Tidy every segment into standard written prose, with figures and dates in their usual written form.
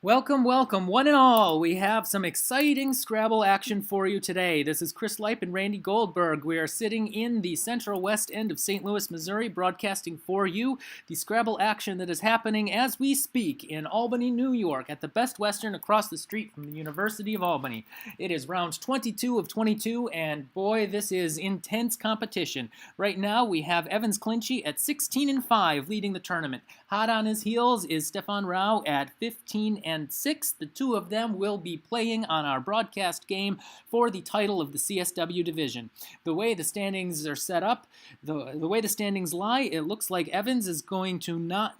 Welcome, welcome, one and all. We have some exciting Scrabble action for you today. This is Chris Leip and Randy Goldberg. We are sitting in the central west end of St. Louis, Missouri, broadcasting for you the Scrabble action that is happening as we speak in Albany, New York, at the Best Western across the street from the University of Albany. It is round 22 of 22, and boy, this is intense competition. Right now, we have Evans Clinchy at 16-5, leading the tournament. Hot on his heels is Stefan Rao at 15-6. The two of them will be playing on our broadcast game for the title of the CSW division. The way the standings are set up, the way the standings lie, it looks like Evans is going to not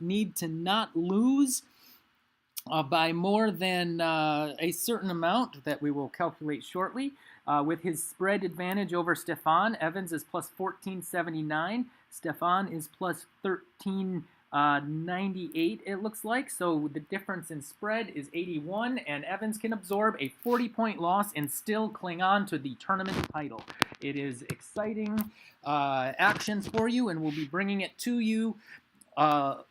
lose by more than a certain amount that we will calculate shortly. With his spread advantage over Stefan, Evans is plus 1479. Stefan is plus 1398, it looks like. So the difference in spread is 81, and Evans can absorb a 40-point loss and still cling on to the tournament title. It is exciting actions for you, and we'll be bringing it to you live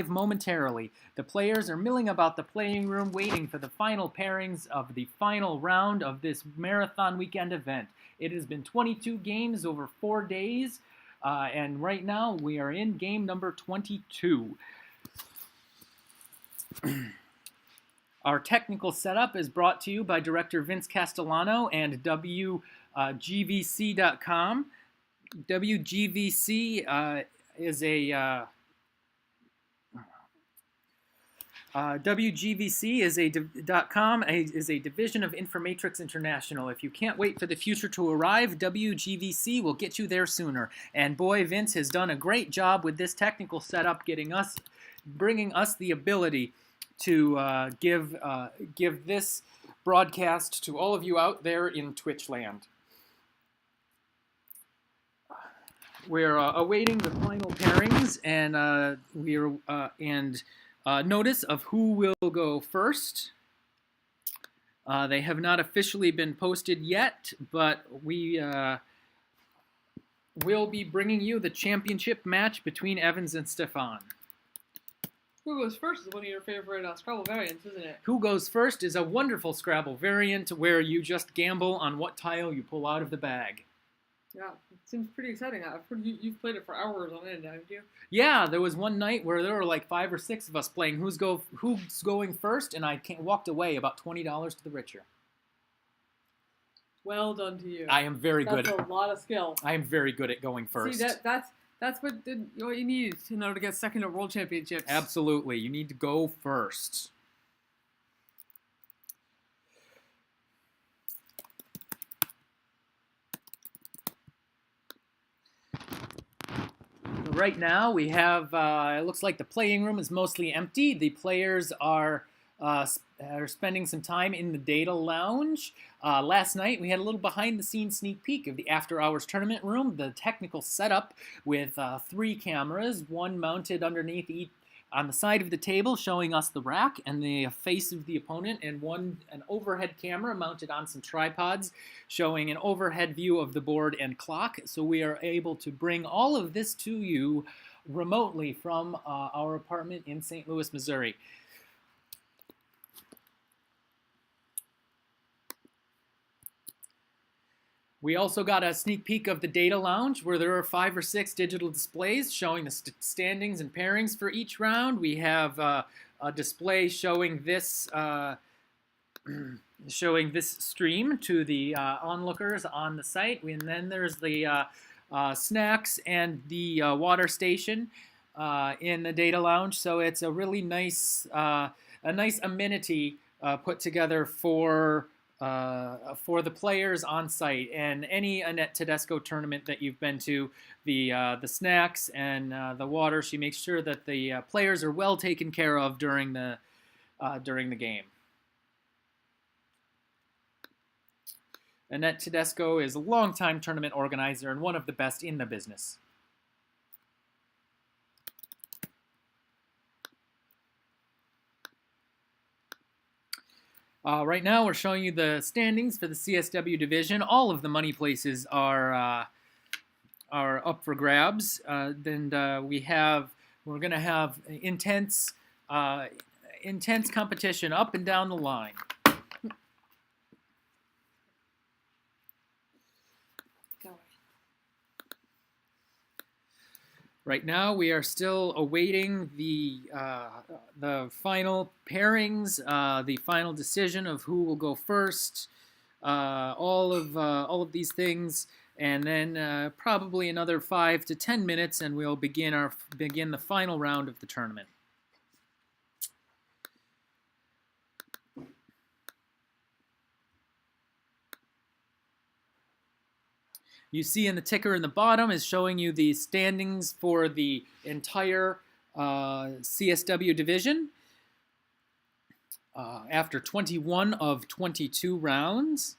momentarily. The players are milling about the playing room waiting for the final pairings of the final round of this marathon weekend event. It has been 22 games over 4 days, and right now we are in game number 22. Our technical setup is brought to you by Director Vince Castellano and WGVC.com. WGVC is a WGVC is a .com is a division of Informatrix International. If you can't wait for the future to arrive, WGVC will get you there sooner. And boy, Vince has done a great job with this technical setup, bringing us the ability to give this broadcast to all of you out there in Twitch land. We're awaiting the final pairings and notice of who will go first. They have not officially been posted yet, but we will be bringing you the championship match between Evans and Stefan. Who Goes First is one of your favorite Scrabble variants, isn't it? Who Goes First is a wonderful Scrabble variant where you just gamble on what tile you pull out of the bag. Yeah, it seems pretty exciting. I've heard you've played it for hours on end, haven't you? Yeah, there was one night where there were like 5 or 6 of us playing Who's Going First, and I walked away about $20 to the richer. Well done to you. I am very good. That's a lot of skill. I am very good at going first. See, that's what you need in order to get second at World Championships. Absolutely, you need to go first. Right now we have, it looks like the playing room is mostly empty. The players are spending some time in the data lounge. Last night we had a little behind-the-scenes sneak peek of the after-hours tournament room, the technical setup with 3 cameras, one mounted underneath each on the side of the table showing us the rack and the face of the opponent, and an overhead camera mounted on some tripods showing an overhead view of the board and clock. So we are able to bring all of this to you remotely from our apartment in St. Louis, Missouri. We also got a sneak peek of the data lounge where there are 5 or 6 digital displays showing the standings and pairings for each round. We have a display showing this stream to the onlookers on the site. And then there's the snacks and the water station in the data lounge. So it's a really nice amenity put together for the players on site. And any Annette Tedesco tournament that you've been to, the snacks and the water, she makes sure that the players are well taken care of during the game. Annette Tedesco is a longtime tournament organizer and one of the best in the business. Right now, we're showing you the standings for the CSW division. All of the money places are up for grabs. We're going to have intense intense competition up and down the line. Right now, we are still awaiting the final pairings, the final decision of who will go first, all of these things, and then probably another 5 to 10 minutes, and we'll begin the final round of the tournament. You see in the ticker in the bottom is showing you the standings for the entire CSW division after 21 of 22 rounds.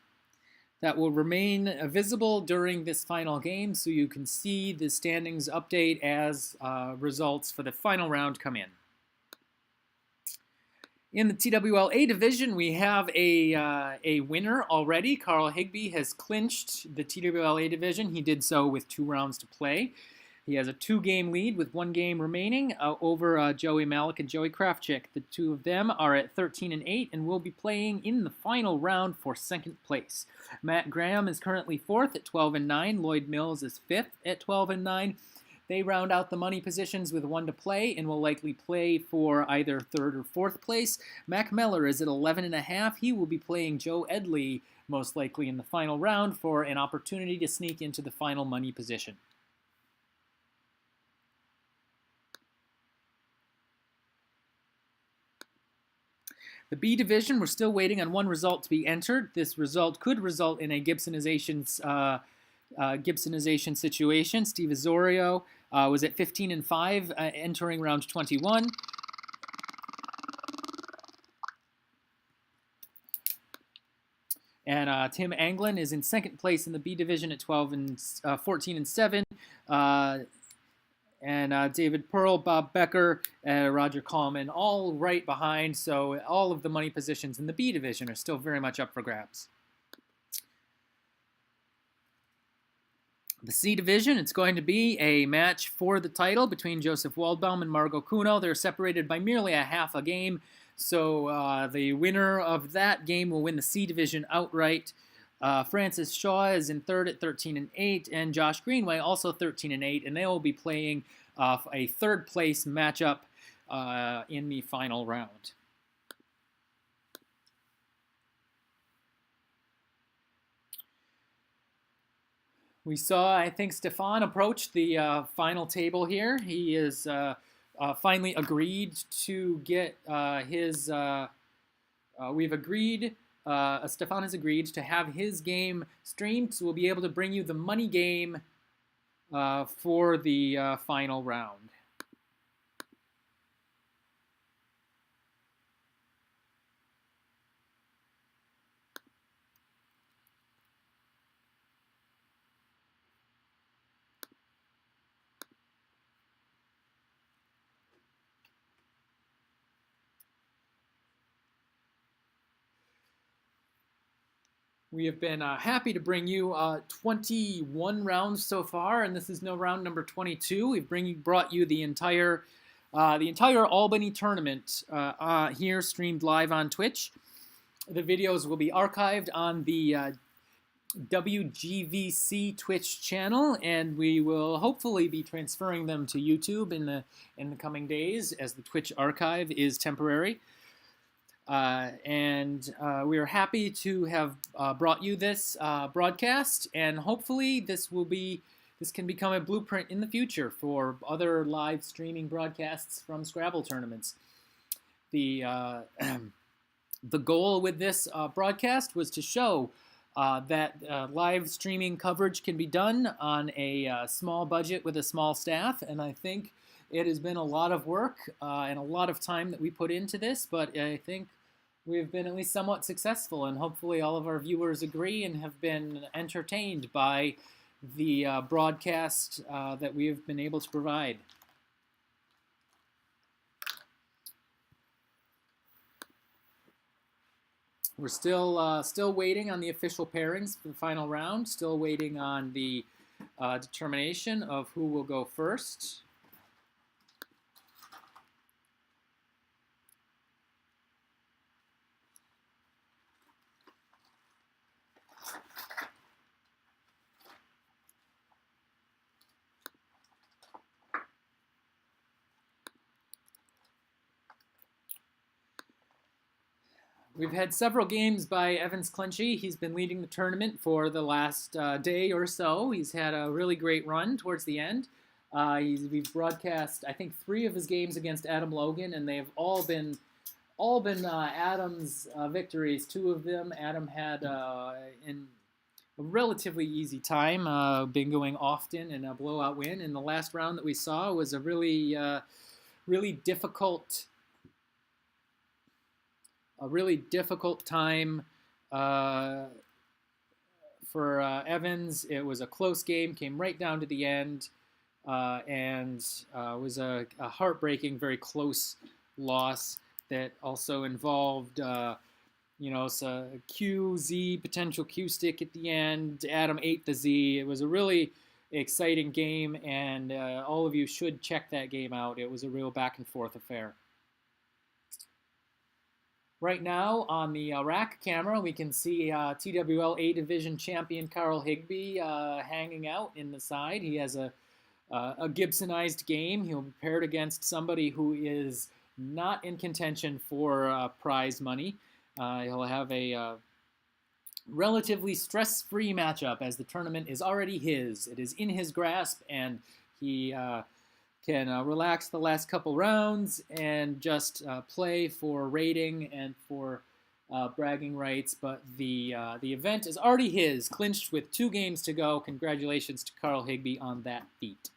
That will remain visible during this final game, so you can see the standings update as results for the final round come in. In the TWLA division, we have a winner already. Carl Higbee has clinched the TWLA division. He did so with 2 rounds to play. He has a 2-game lead with 1 game remaining over Joey Malik and Joey Kravchik. The 2 of them are at 13 and 8 and will be playing in the final round for 2nd place. Matt Graham is currently 4th at 12 and 9. Lloyd Mills is 5th at 12 and 9. They round out the money positions with 1 to play and will likely play for either 3rd or 4th place. Mac Meller is at 11.5. He will be playing Joe Edley, most likely in the final round, for an opportunity to sneak into the final money position. The B division, we're still waiting on 1 result to be entered. This result could result in a Gibsonization situation. Steve Azorio was at 15 and 5 entering round 21. And Tim Anglin is in 2nd place in the B division at 14 and 7. And David Pearl, Bob Becker, Roger Coleman, all right behind. So all of the money positions in the B division are still very much up for grabs. The C division, it's going to be a match for the title between Joseph Waldbaum and Margot Kuno. They're separated by merely a half a game. So the winner of that game will win the C division outright. Francis Shaw is in 3rd at 13 and 8, and Josh Greenway also 13 and 8, and they will be playing a 3rd place matchup in the final round. We saw, I think, Stefan approach the final table here. He is finally agreed to get his. We've agreed. Stefan has agreed to have his game streamed, so we'll be able to bring you the money game for the final round. We have been happy to bring you 21 rounds so far, and this is no round number 22. We've brought you the entire Albany tournament here, streamed live on Twitch. The videos will be archived on the WGVC Twitch channel, and we will hopefully be transferring them to YouTube in the coming days, as the Twitch archive is temporary. And we are happy to have brought you this broadcast, and hopefully this can become a blueprint in the future for other live streaming broadcasts from Scrabble tournaments. The goal with this broadcast was to show that live streaming coverage can be done on a small budget with a small staff, and I think it has been a lot of work and a lot of time that we put into this, but I think we've been at least somewhat successful, and hopefully all of our viewers agree and have been entertained by the broadcast that we have been able to provide. We're still waiting on the official pairings for the final round, still waiting on the determination of who will go first. We've had several games by Evans Clinchy. He's been leading the tournament for the last day or so. He's had a really great run towards the end. We've broadcast, I think, 3 of his games against Adam Logan, and they've all been Adam's victories. 2 of them Adam had in a relatively easy time, been going often in a blowout win. And the last round that we saw was a really difficult time for Evans. It was a close game, came right down to the end, and was a heartbreaking, very close loss that also involved, so QZ, potential Q stick at the end. Adam ate the Z. It was a really exciting game, and all of you should check that game out. It was a real back and forth affair. Right now on the rack camera, we can see TWL A Division champion Carl Higbee hanging out in the side. He has a Gibsonized game. He'll be paired against somebody who is not in contention for prize money. He'll have a relatively stress-free matchup as the tournament is already his. It is in his grasp, and he can relax the last couple rounds and just play for rating and for bragging rights. But the event is already his, clinched with 2 games to go. Congratulations to Carl Higbee on that feat.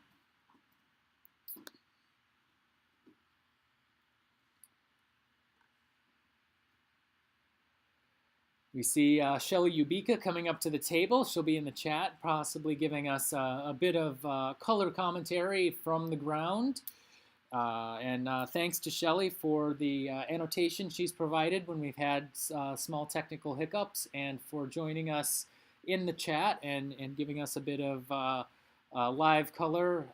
We see Shelly Ubika coming up to the table. She'll be in the chat, possibly giving us a bit of color commentary from the ground. And thanks to Shelly for the annotation she's provided when we've had small technical hiccups, and for joining us in the chat and giving us a bit of live color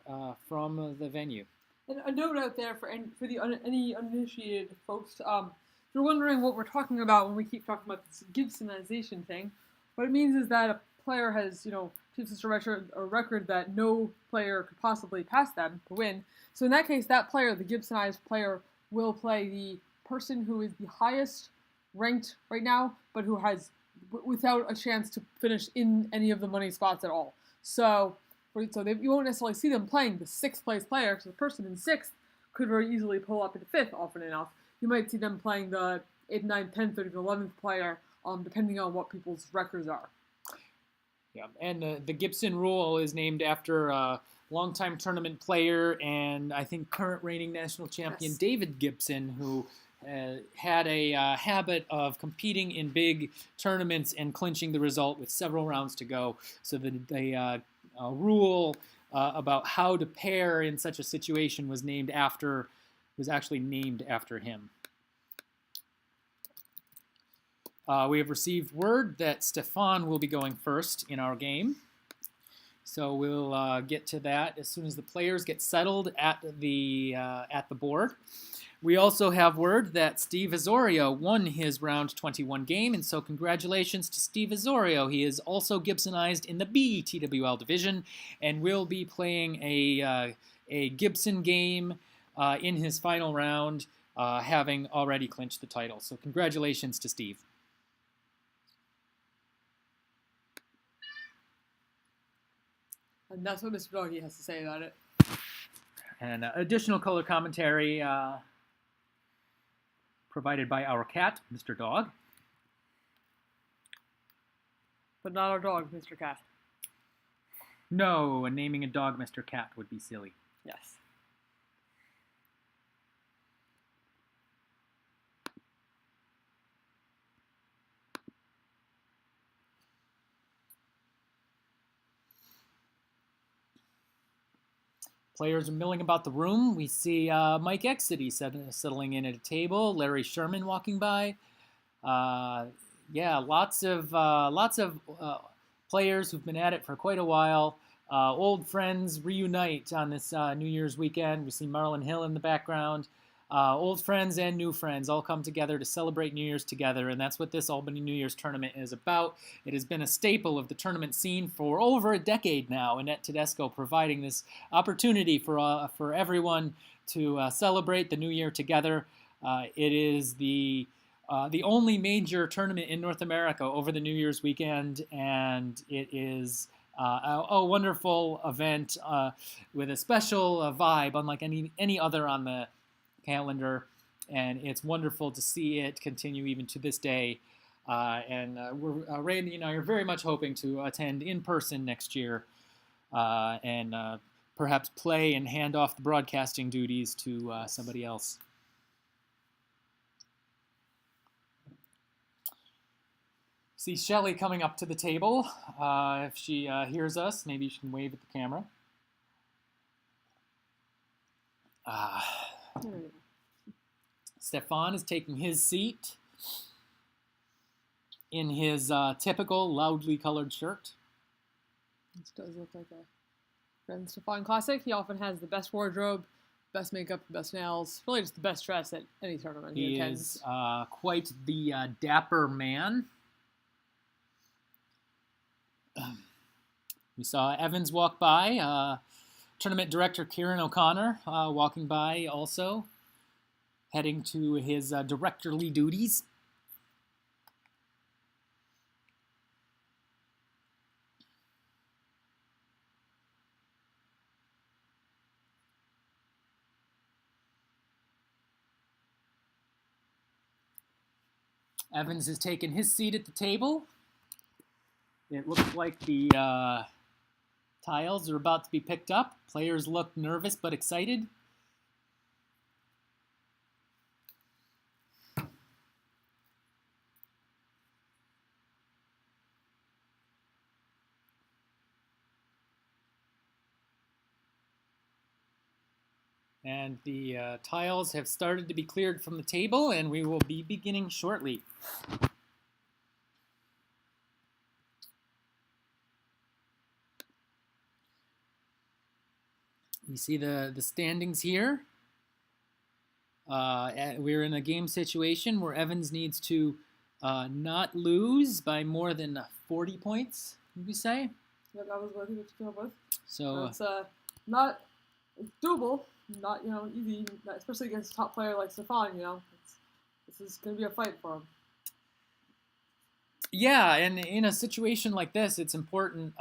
from the venue. And a note out there for any uninitiated folks. If you're wondering what we're talking about when we keep talking about this Gibsonization thing, what it means is that a player has, achieved a record that no player could possibly pass them to win. So in that case, that player, the Gibsonized player, will play the person who is the highest ranked right now, but who has without a chance to finish in any of the money spots at all. So you won't necessarily see them playing the 6th place player, because the person in 6th could very easily pull up into 5th often enough. You might see them playing the 8th, 9th, 10th, or 11th player, depending on what people's records are. Yeah, and the Gibson rule is named after a longtime tournament player and I think current reigning national champion David Gibson, who had a habit of competing in big tournaments and clinching the result with several rounds to go. So the rule about how to pair in such a situation was actually named after him. We have received word that Stefan will be going first in our game. So we'll get to that as soon as the players get settled at the board. We also have word that Steve Azorio won his round 21 game, and so congratulations to Steve Azorio. He is also Gibsonized in the B TWL division and will be playing a Gibson game in his final round, having already clinched the title. So congratulations to Steve. And that's what Mr. Doggy has to say about it. And additional color commentary provided by our cat, Mr. Dog. But not our dog, Mr. Cat. No, naming a dog Mr. Cat would be silly. Yes. Players are milling about the room. We see Mike Exity settling in at a table. Larry Sherman walking by. Lots of players who've been at it for quite a while. Old friends reunite on this New Year's weekend. We see Marlon Hill in the background. Old friends and new friends all come together to celebrate New Year's together, and that's what this Albany New Year's tournament is about. It has been a staple of the tournament scene for over a decade now, Annette Tedesco providing this opportunity for everyone to celebrate the New Year together. It is the the only major tournament in North America over the New Year's weekend, and it is a wonderful event with a special vibe, unlike any other on the calendar. And it's wonderful to see it continue even to this day. Randy and I are very much hoping to attend in person next year, and perhaps play and hand off the broadcasting duties to somebody else. See Shelly coming up to the table. If she hears us, maybe she can wave at the camera. Stefan is taking his seat in his typical loudly colored shirt. This does look like a Friend Stefan classic. He often has the best wardrobe, best makeup, best nails. Really just the best dress at any tournament he attends. He is quite the dapper man. We saw Evans walk by. Tournament director Kieran O'Connor walking by also, heading to his directorly duties. Evans has taken his seat at the table. It looks like the tiles are about to be picked up. Players look nervous but excited. And the tiles have started to be cleared from the table, and we will be beginning shortly. You see the standings here. We're in a game situation where Evans needs to not lose by more than 40 points, would you say? Yeah, that was what he was to come up with. So it's not doable, not easy, especially against a top player like Stefan. This is going to be a fight for him. Yeah, and in a situation like this, it's important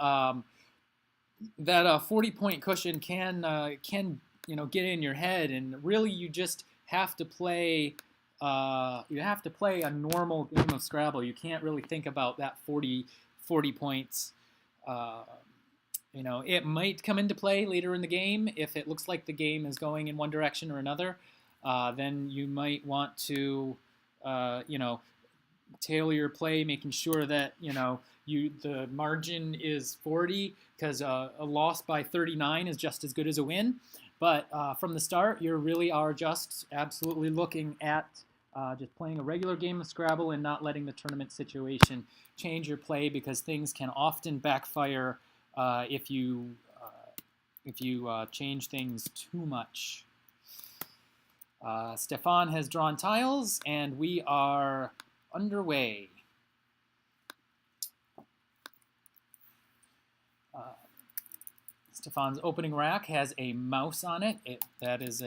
that a 40-point cushion can get in your head, and really you just have to play. You have to play a normal game of Scrabble. You can't really think about that 40 points. It might come into play later in the game if it looks like the game is going in one direction or another. Then you might want to, tailor your play, making sure that the margin is 40, because a loss by 39 is just as good as a win. But from the start, you really are just absolutely looking at just playing a regular game of Scrabble and not letting the tournament situation change your play, because things can often backfire if you change things too much. Stefan has drawn tiles, and we are underway. Stefan's opening rack has a mouse on it. That is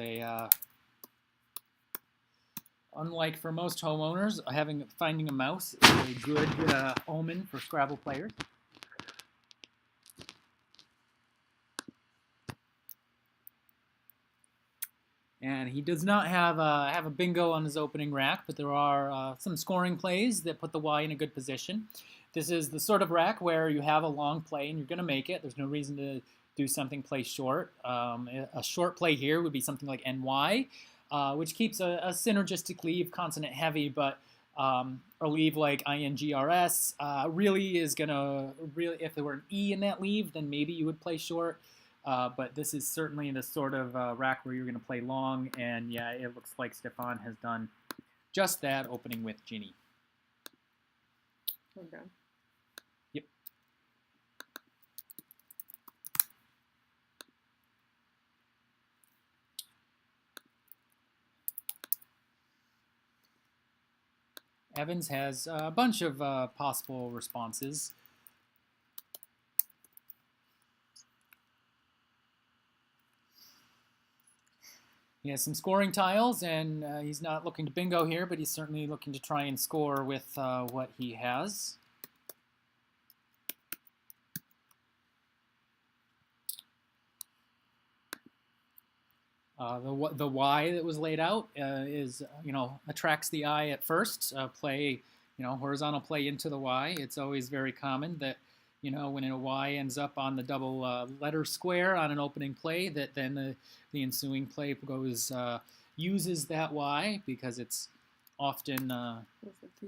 unlike for most homeowners, finding a mouse is a good omen for Scrabble players. And he does not have a bingo on his opening rack, but there are some scoring plays that put the Y in a good position. This is the sort of rack where you have a long play and you're going to make it. There's no reason to do something play short. A short play here would be something like NY, which keeps a synergistic leave consonant heavy, but a leave like INGRS really is going to, if there were an E in that leave, then maybe you would play short. But this is certainly the sort of rack where you're going to play long, and yeah, it looks like Stefan has done just that, opening with Ginny. Okay. Yep. Evans has a bunch of possible responses. He has some scoring tiles, and he's not looking to bingo here, but he's certainly looking to try and score with what he has. The Y that was laid out is, attracts the eye at first. Play, horizontal play into the Y. It's always very common that, when a Y ends up on the double letter square on an opening play, that then the ensuing play goes uses that Y because it's often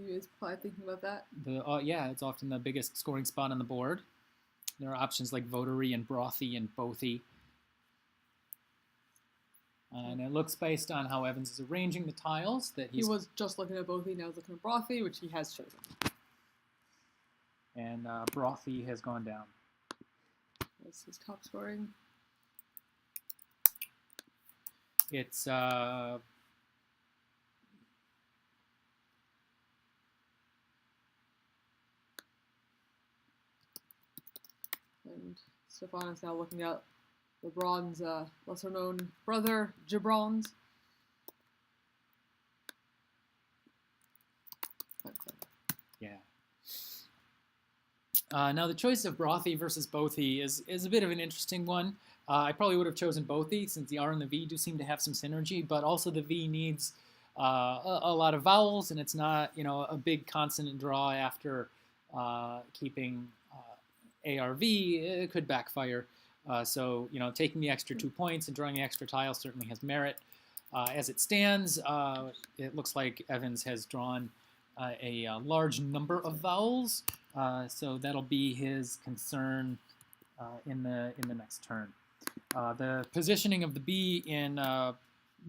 is probably thinking about that. It's often the biggest scoring spot on the board. There are options like votary and brothy and bothy. And it looks based on how Evans is arranging the tiles that he was just looking at bothy, now he's looking at brothy, which he has chosen. And brothy has gone down. That's his top scoring. It's and Stefan is now looking at LeBron's lesser-known brother, Gibron's. Yeah. Now the choice of brothy versus bothy is a bit of an interesting one. I probably would have chosen bothy since the R and the V do seem to have some synergy, but also the V needs a lot of vowels, and it's not a big consonant draw after keeping ARV. It could backfire. So taking the extra 2 points and drawing the extra tile certainly has merit. As it stands, it looks like Evans has drawn a large number of vowels, so that'll be his concern in the next turn. The positioning of the B in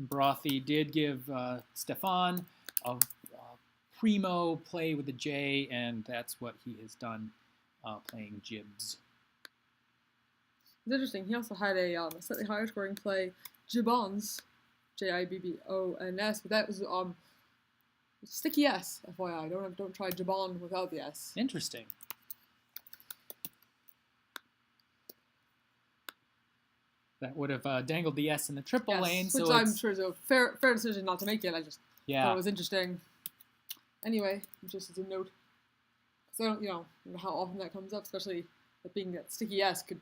brothy did give Stefan a primo play with the J, and that's what he has done playing Jibs. It's interesting. He also had a slightly higher scoring play, Gibbons, Jibbons, but that was sticky S. FYI, don't try Gibbon without the S. Interesting. That would have dangled the S in the triple lane. Which I'm sure is a fair decision not to make it. I just thought it was interesting. Anyway, just as a note, because I don't know how often that comes up, especially that being that sticky S could.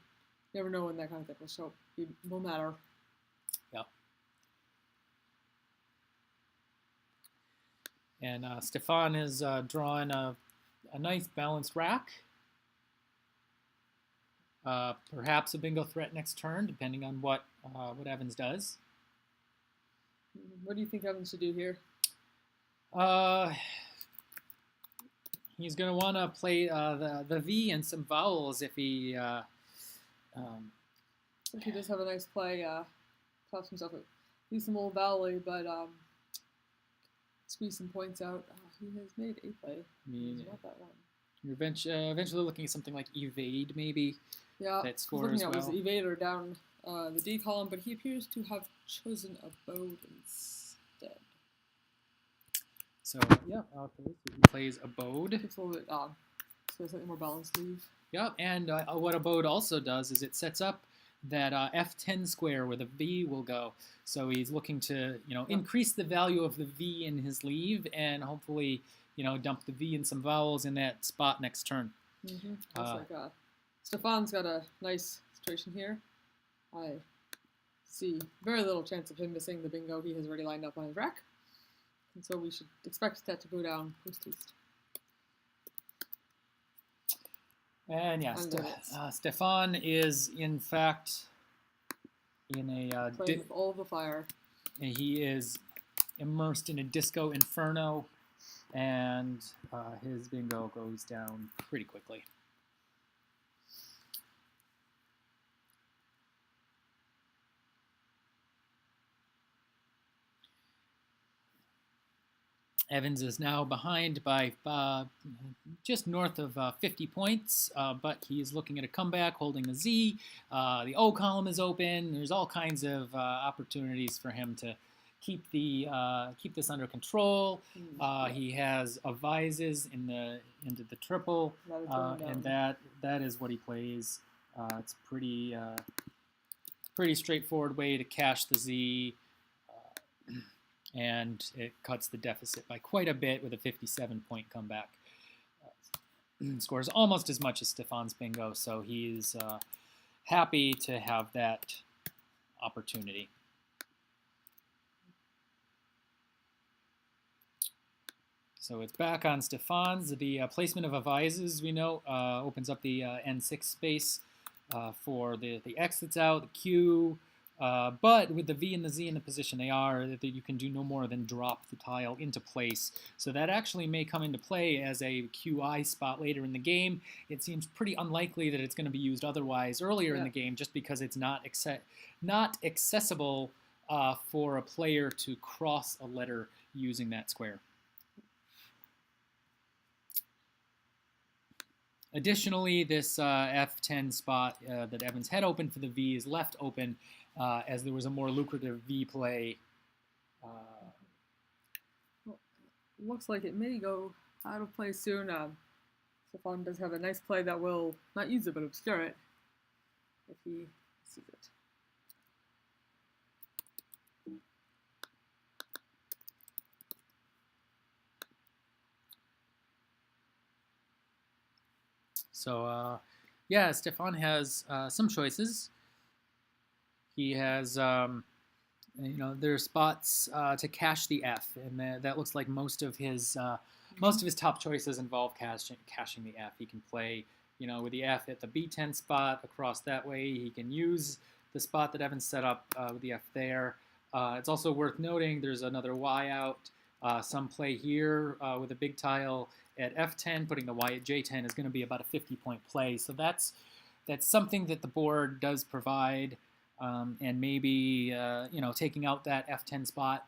Never know when that kind of thing will show up. It will matter. Yeah. And Stefan is drawing a nice balanced rack. Perhaps a bingo threat next turn, depending on what Evans does. What do you think Evans should do here? He's going to want to play the V and some vowels if he... he does have a nice play, tops himself at least some old valley, but squeeze some points out. He has made a play. Not that one. You're eventually looking at something like evade, maybe. Yeah, that scores looking at well. was evader down the D column, but he appears to have chosen abode instead. So yeah, okay. So he plays abode. It's a little bit so slightly more balanced leave. Yeah, and what abode also does is it sets up that F10 square where the V will go. So he's looking to increase the value of the V in his leave and hopefully dump the V and some vowels in that spot next turn. Mm-hmm. Looks like Stefan's got a nice situation here. I see very little chance of him missing the bingo he has already lined up on his rack, and so we should expect that to go down post-haste. And yeah, Stefan is in fact in a playing with all the fire. He is immersed in a disco inferno, and his bingo goes down pretty quickly. Evans is now behind by just north of 50 points, but he is looking at a comeback, holding the Z. The O column is open. There's all kinds of opportunities for him to keep this under control. He has avises into the triple, and that is what he plays. It's pretty straightforward way to cash the Z. and it cuts the deficit by quite a bit with a 57-point comeback. Scores almost as much as Stefan's bingo, so he's happy to have that opportunity. So it's back on Stefan's. The placement of advises, we know, opens up the N6 space for the X that's out, the Q, but with the V and the Z in the position they are, that you can do no more than drop the tile into place. So that actually may come into play as a QI spot later in the game. It seems pretty unlikely that it's going to be used otherwise earlier in the game, just because it's not accessible for a player to cross a letter using that square. Additionally, this F10 spot that Evans had open for the V is left open as there was a more lucrative V play. Well, looks like it may go out of play soon. Stefan does have a nice play that will not use it but obscure it if he sees it. So, yeah, Stefan has some choices. He has, there are spots to cash the F, and that looks like most of his top choices involve cashing the F. He can play, with the F at the B10 spot across that way. He can use the spot that Evans set up with the F there. It's also worth noting there's another Y out. Some play here with a big tile at F10, putting the Y at J10 is going to be about a 50-point play. So that's something that the board does provide, and maybe taking out that F10 spot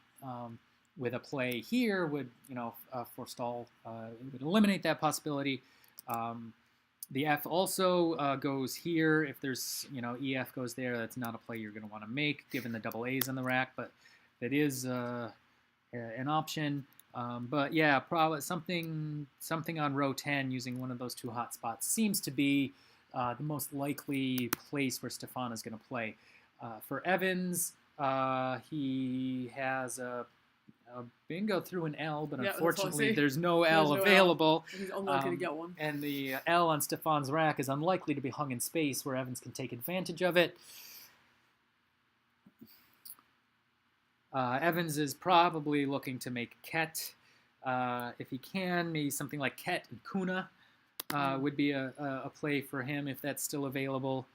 with a play here would forestall, would eliminate that possibility. The F also goes here. If there's EF goes there, that's not a play you're going to want to make given the double A's in the rack, but that is an option. But yeah, probably something on row 10 using one of those two hot spots seems to be the most likely place where Stefan is going to play. For Evans, he has a bingo through an L, but unfortunately there's no L available. He's unlikely to get one. And the L on Stefan's rack is unlikely to be hung in space where Evans can take advantage of it. Evans is probably looking to make Ket. If he can, maybe something like Ket and Kuna would be a play for him if that's still available.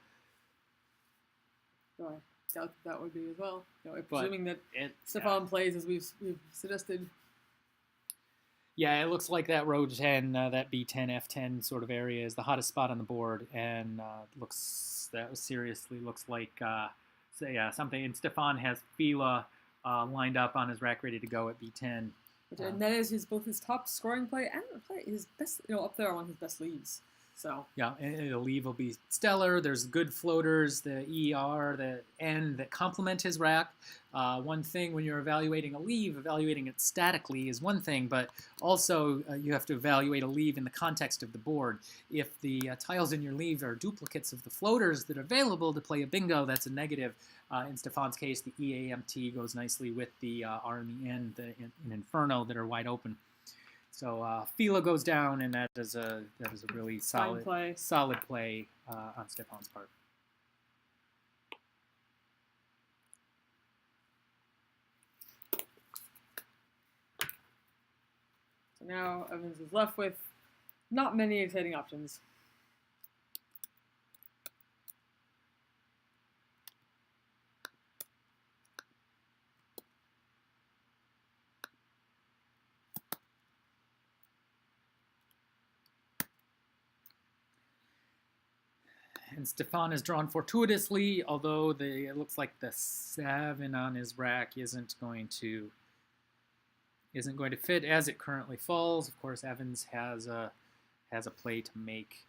I doubt that would be as well. Presuming that Stefan plays as we've suggested. Yeah, it looks like that row 10, that B10, F10 sort of area is the hottest spot on the board, and seriously looks like something. And Stefan has Fila lined up on his rack, ready to go at B10. And that is both his top scoring play and his best, up there among his best leads. So yeah, and the leave will be stellar. There's good floaters, the ER, the N that complement his rack. One thing when you're evaluating a leave, evaluating it statically is one thing, but also you have to evaluate a leave in the context of the board. If the tiles in your leave are duplicates of the floaters that are available to play a bingo, that's a negative. In Stefan's case, the EAMT goes nicely with the R and the N, in Inferno, that are wide open. So Fila goes down, and that is a really solid play on Stefan's part. So now Evans is left with not many exciting options. And Stefan is drawn fortuitously, although it looks like the 7 on his rack isn't going to fit as it currently falls. Of course, Evans has a play to make.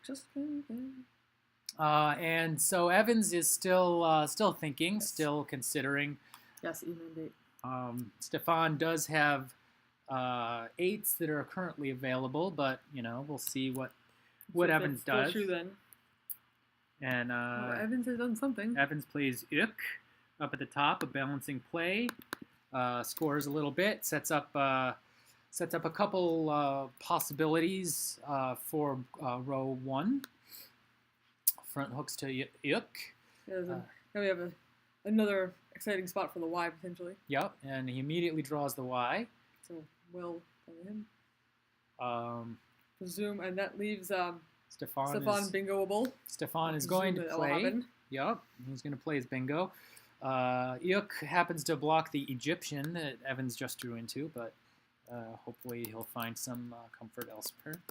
Just kidding. And so Evans is still thinking, Yes. still considering. Yes, E-mandate. Stefan does have 8s that are currently available, but we'll see what Evans does. True then. And Evans has done something. Evans plays Uk up at the top, a balancing play. Scores a little bit, sets up a couple possibilities for row 1. Front hooks to Uk. Yeah, now we have another exciting spot for the Y potentially. Yep, and he immediately draws the Y. So well done him. Um, Presume, and that leaves Stefan bingoable. Stefan is going to play. Yep, he's going to play his bingo. Uk happens to block the Egyptian that Evans just drew into, but hopefully he'll find some comfort elsewhere.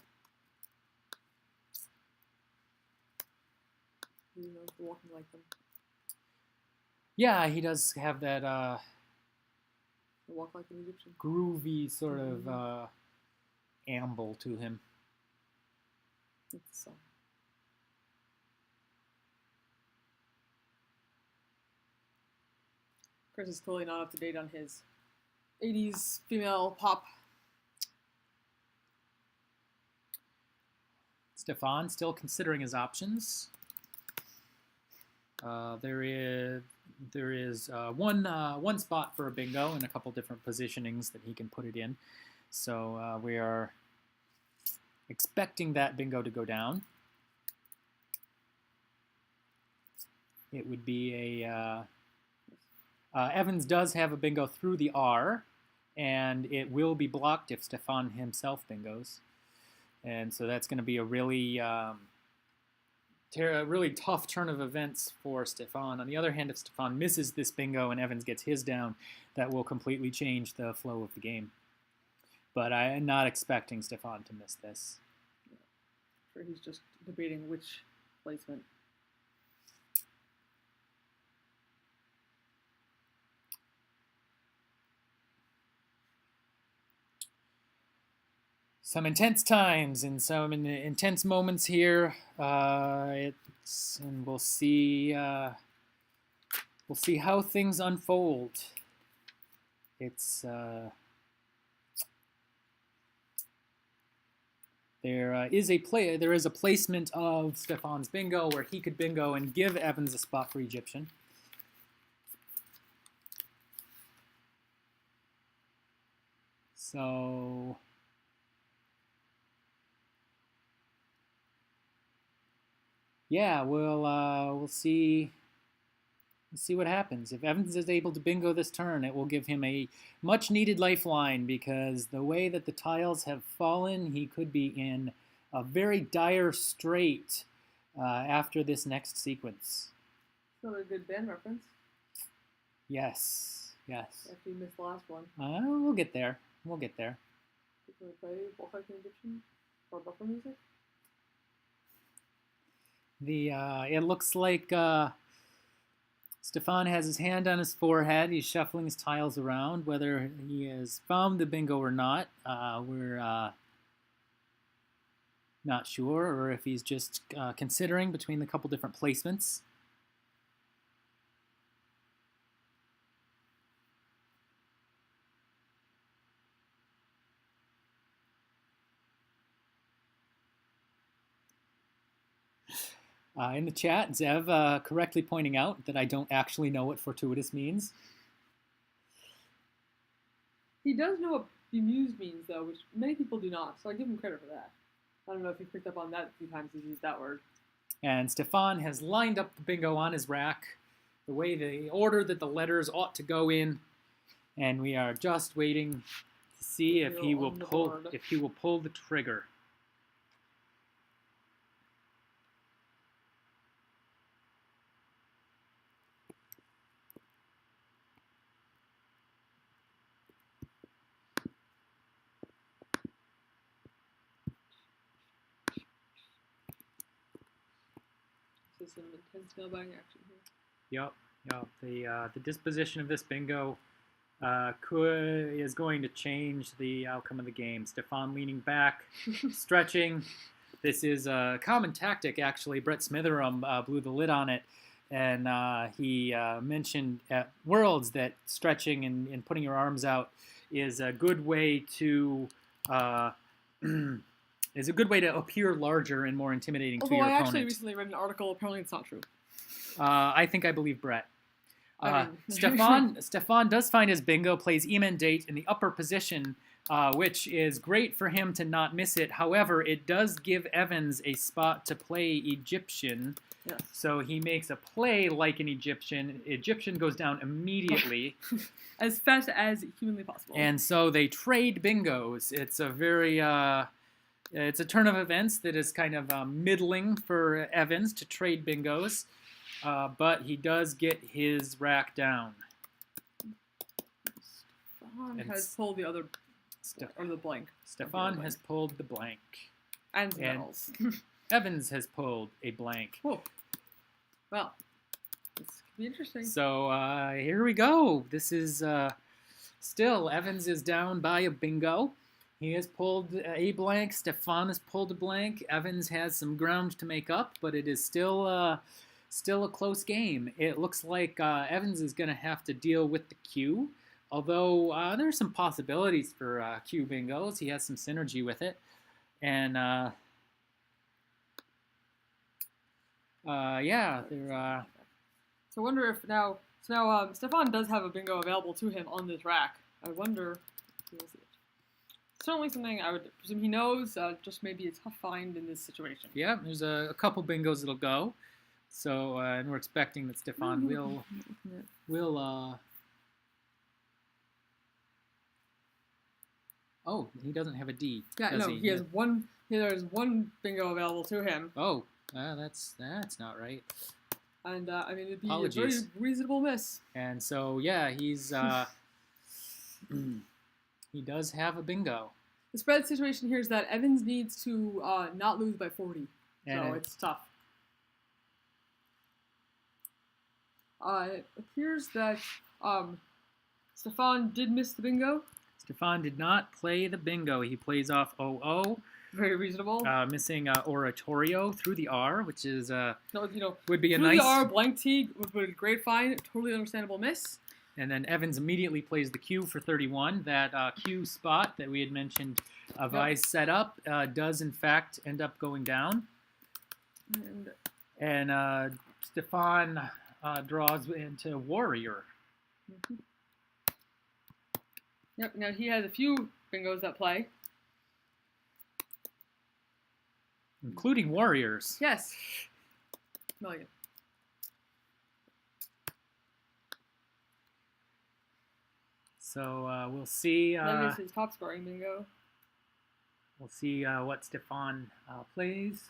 He's walking like them. Yeah, he does have that walk like an Egyptian. Groovy sort of amble to him. It's Chris is clearly not up to date on his 80s female pop. Stefan still considering his options. There is one spot for a bingo and a couple different positionings that he can put it in. So we are expecting that bingo to go down. It would be a Evans does have a bingo through the R, and it will be blocked if Stefan himself bingos. And so that's going to be a really tough turn of events for Stefan. On the other hand, if Stefan misses this bingo and Evans gets his down, that will completely change the flow of the game. But I am not expecting Stefan to miss this. Sure, he's just debating which placement. Some intense times and some intense moments here. And we'll see how things unfold. It's there is a placement of Stefan's bingo where he could bingo and give Evans a spot for Egyptian. So yeah, we'll see what happens. If Evans is able to bingo this turn, it will give him a much-needed lifeline, because the way that the tiles have fallen, he could be in a very dire strait after this next sequence. So a good band reference. Yes. After you missed the last one. We'll get there. We'll get there. Can we play Walk Like an Egyptian or buffer music? It looks like Stefan has his hand on his forehead. He's shuffling his tiles around. Whether he has found the bingo or not, we're not sure, or if he's just considering between the couple different placements. In the chat, Zev correctly pointing out that I don't actually know what fortuitous means. He does know what bemused means, though, which many people do not, so I give him credit for that. I don't know if you picked up on that a few times he's used that word. And Stefan has lined up the bingo on his rack, the order that the letters ought to go in, and we are just waiting to see if he will pull the trigger. Some intense mailbag action here. Yep. The disposition of this bingo is going to change the outcome of the game. Stefan leaning back, stretching, This is a common tactic, actually. Brett Smitherum blew the lid on it, and he mentioned at Worlds that stretching and putting your arms out is a good way to appear larger and more intimidating to your Although I opponent. actually recently read an article, apparently it's not true. I think I believe Brett. I mean, Stefan does find his bingo, plays Emendate in the upper position, which is great for him to not miss it. However, it does give Evans a spot to play Egyptian. Yes. So he makes a play like an Egyptian. Egyptian goes down immediately. as fast as humanly possible. And so they trade bingos. It's a very... it's a turn of events that is kind of middling for Evans to trade bingos. But he does get his rack down. Stefan has pulled the other... or the blank. Stefan has pulled the blank. And medals. Evans has pulled a blank. Cool. Well, this could be interesting. So here we go. This is still Evans is down by a bingo. He has pulled a blank. Stefan has pulled a blank. Evans has some ground to make up, but it is still a close game. It looks like Evans is going to have to deal with the Q. Although there's some possibilities for Q bingos. He has some synergy with it. And yeah, they're... So I wonder if now... So now Stefan does have a bingo available to him on this rack. I wonder if he will see it. Certainly something I would presume he knows, just maybe a tough find in this situation. Yeah, there's a couple bingos that'll go. So, and we're expecting that Stefan will oh, he doesn't have a D. Yeah, no, he has one. There's one bingo available to him. Oh, that's not right. And I mean, it'd be Apologies. a very reasonable miss. And so, yeah, he's he does have a bingo. The spread situation here is that Evans needs to not lose by 40, so it's tough. It appears that Stefan did miss the bingo. Stefan did not play the bingo. He plays off 0-0. Very reasonable. Missing Oratorio through the R, which is no, would be a through nice... the R, blank T would be a great find. Totally understandable miss. And then Evans immediately plays the Q for 31. That Q spot that we had mentioned Vi's set up does in fact end up going down. And Stefan draws into Warrior. Mm-hmm. Yep, now he has a few bingos that play. Including Warriors. Yes. Million. So we'll see. That is his top scoring bingo. We'll see what Stefan plays.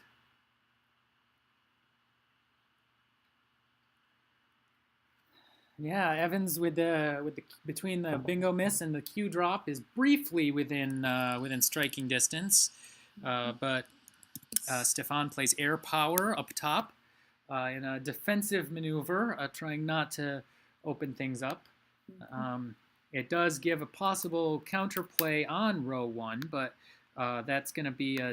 Yeah, Evans with the between the bingo miss and the Q drop is briefly within striking distance, but Stefan plays air power up top in a defensive maneuver, trying not to open things up. It does give a possible counterplay on row 1, but that's going to be a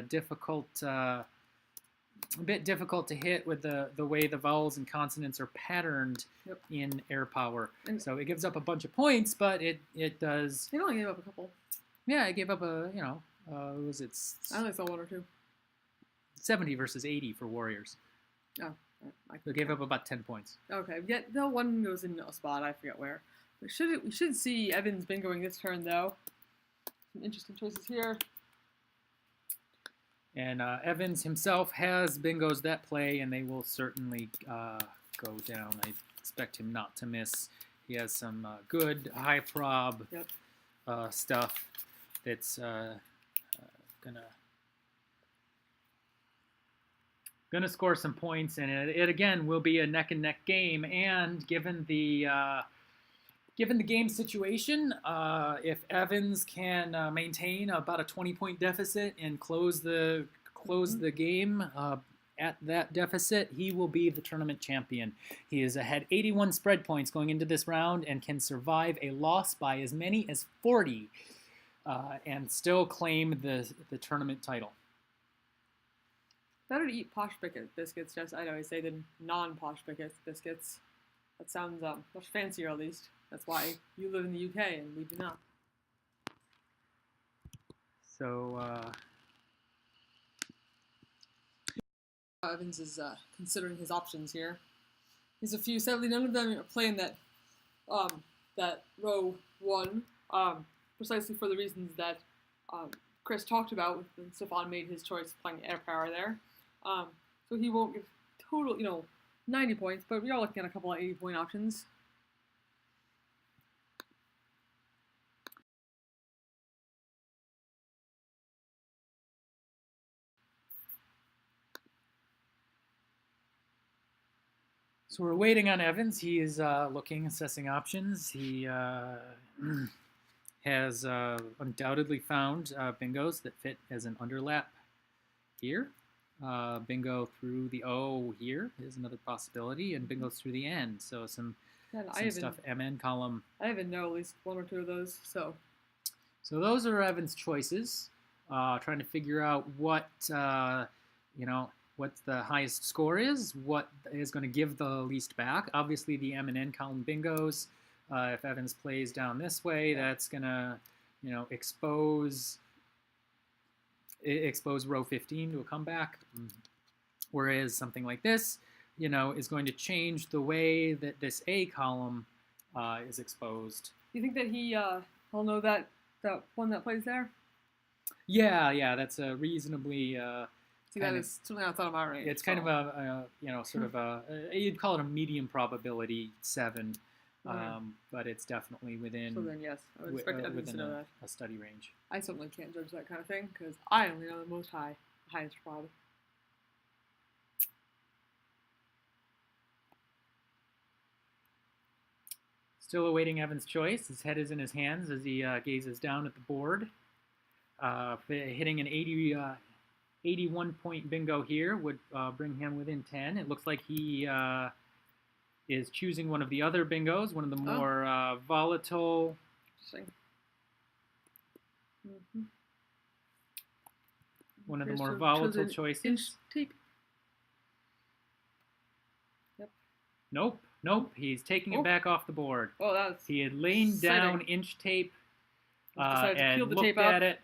bit difficult to hit with the way the vowels and consonants are patterned in air power. And so it gives up a bunch of points, but it does... It only gave up a couple. Yeah, it gave up a, was it... I only saw 1 or 2. 70 versus 80 for Warriors. Oh. It gave up about 10 points. Okay, yet the one goes in a spot, I forget where. We should see Evans bingoing this turn, though. Some interesting choices here. And Evans himself has bingos that play, and they will certainly go down. I expect him not to miss. He has some good high prob stuff that's gonna score some points, and it again will be a neck and neck game. And given the game situation, if Evans can maintain about a 20-point deficit and close the game at that deficit, he will be the tournament champion. He is ahead 81 spread points going into this round and can survive a loss by as many as 40 and still claim the tournament title. Better to eat posh biscuits, just I'd always say, than non-posh biscuits. That sounds much fancier, at least. That's why you live in the UK and we do not. So, Evans is considering his options here. He's a few. Sadly, none of them are playing that row one, precisely for the reasons that Chris talked about when Stefan made his choice playing air power there. So he won't get total, 90 points, but we are looking at a couple of 80-point options. So we're waiting on Evans. He is looking, assessing options. He has undoubtedly found bingos that fit as an underlap here. Bingo through the O here is another possibility, and bingos through the N. So some stuff MN column. I even know at least one or two of those. So those are Evans' choices. Trying to figure out what what the highest score is, what is going to give the least back. Obviously, the M and N column bingos. If Evans plays down this way, that's going to, expose row 15 to a comeback. Whereas something like this, is going to change the way that this A column is exposed. You think that he'll know that one that plays there? Yeah, that's a reasonably. See, that is something outside of my range. It's kind of a sort of a you'd call it a medium probability 7, but it's definitely within. So then, yes, I would expect Evans to know that. A study range. I certainly can't judge that kind of thing because I only know the highest prob. Still awaiting Evans' choice. His head is in his hands as he gazes down at the board. Hitting an 81-point bingo here would bring him within 10. It looks like he is choosing one of the other bingos, one of the more volatile. Interesting. One of the more volatile choices. Inch tape. Yep. Nope. He's taking it back off the board. Oh, that's. He had lain down inch tape and looked at it,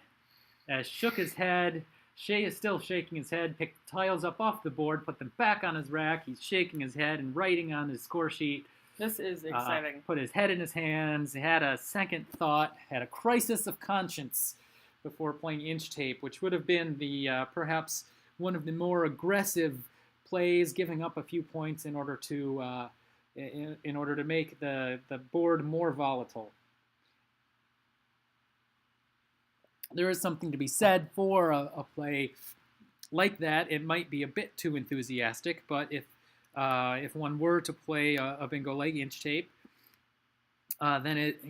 shook his head. Shea is still shaking his head, picked the tiles up off the board, put them back on his rack. He's shaking his head and writing on his score sheet. This is exciting. Put his head in his hands, had a second thought, had a crisis of conscience before playing inch tape, which would have been the perhaps one of the more aggressive plays, giving up a few points in order to make the board more volatile. There is something to be said for a play like that. It might be a bit too enthusiastic, but if one were to play a bingo like inch tape, then it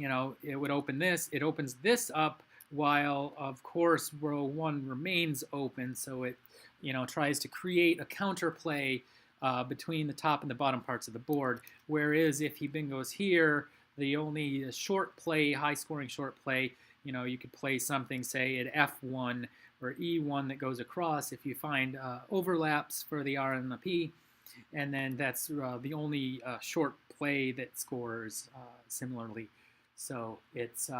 would open this. It opens this up while, of course, row 1 remains open. So it tries to create a counterplay between the top and the bottom parts of the board. Whereas if he bingos here, the only short play, high-scoring short play. You could play something, say, at F1 or E1 that goes across if you find overlaps for the R and the P, and then that's the only short play that scores similarly. So it's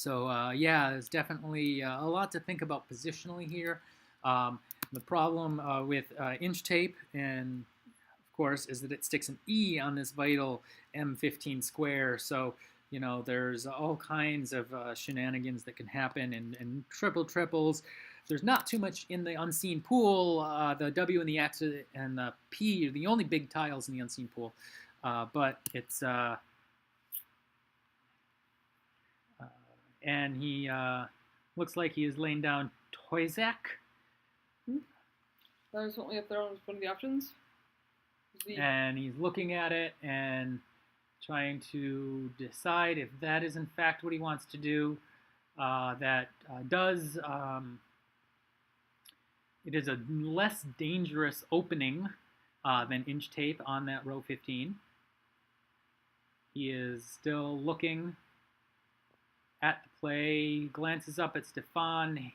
there's definitely a lot to think about positionally here. The problem with inch tape, and of course, is that it sticks an E on this vital M15 square. So, there's all kinds of shenanigans that can happen, and triples. There's not too much in the unseen pool. The W and the X and the P are the only big tiles in the unseen pool. But it's... and he looks like he is laying down Toizak. That is certainly up there on one of the options. And he's looking at it and trying to decide if that is in fact what he wants to do. It is a less dangerous opening than inch tape on that row 15. He is still looking at the play, glances up at Stefan,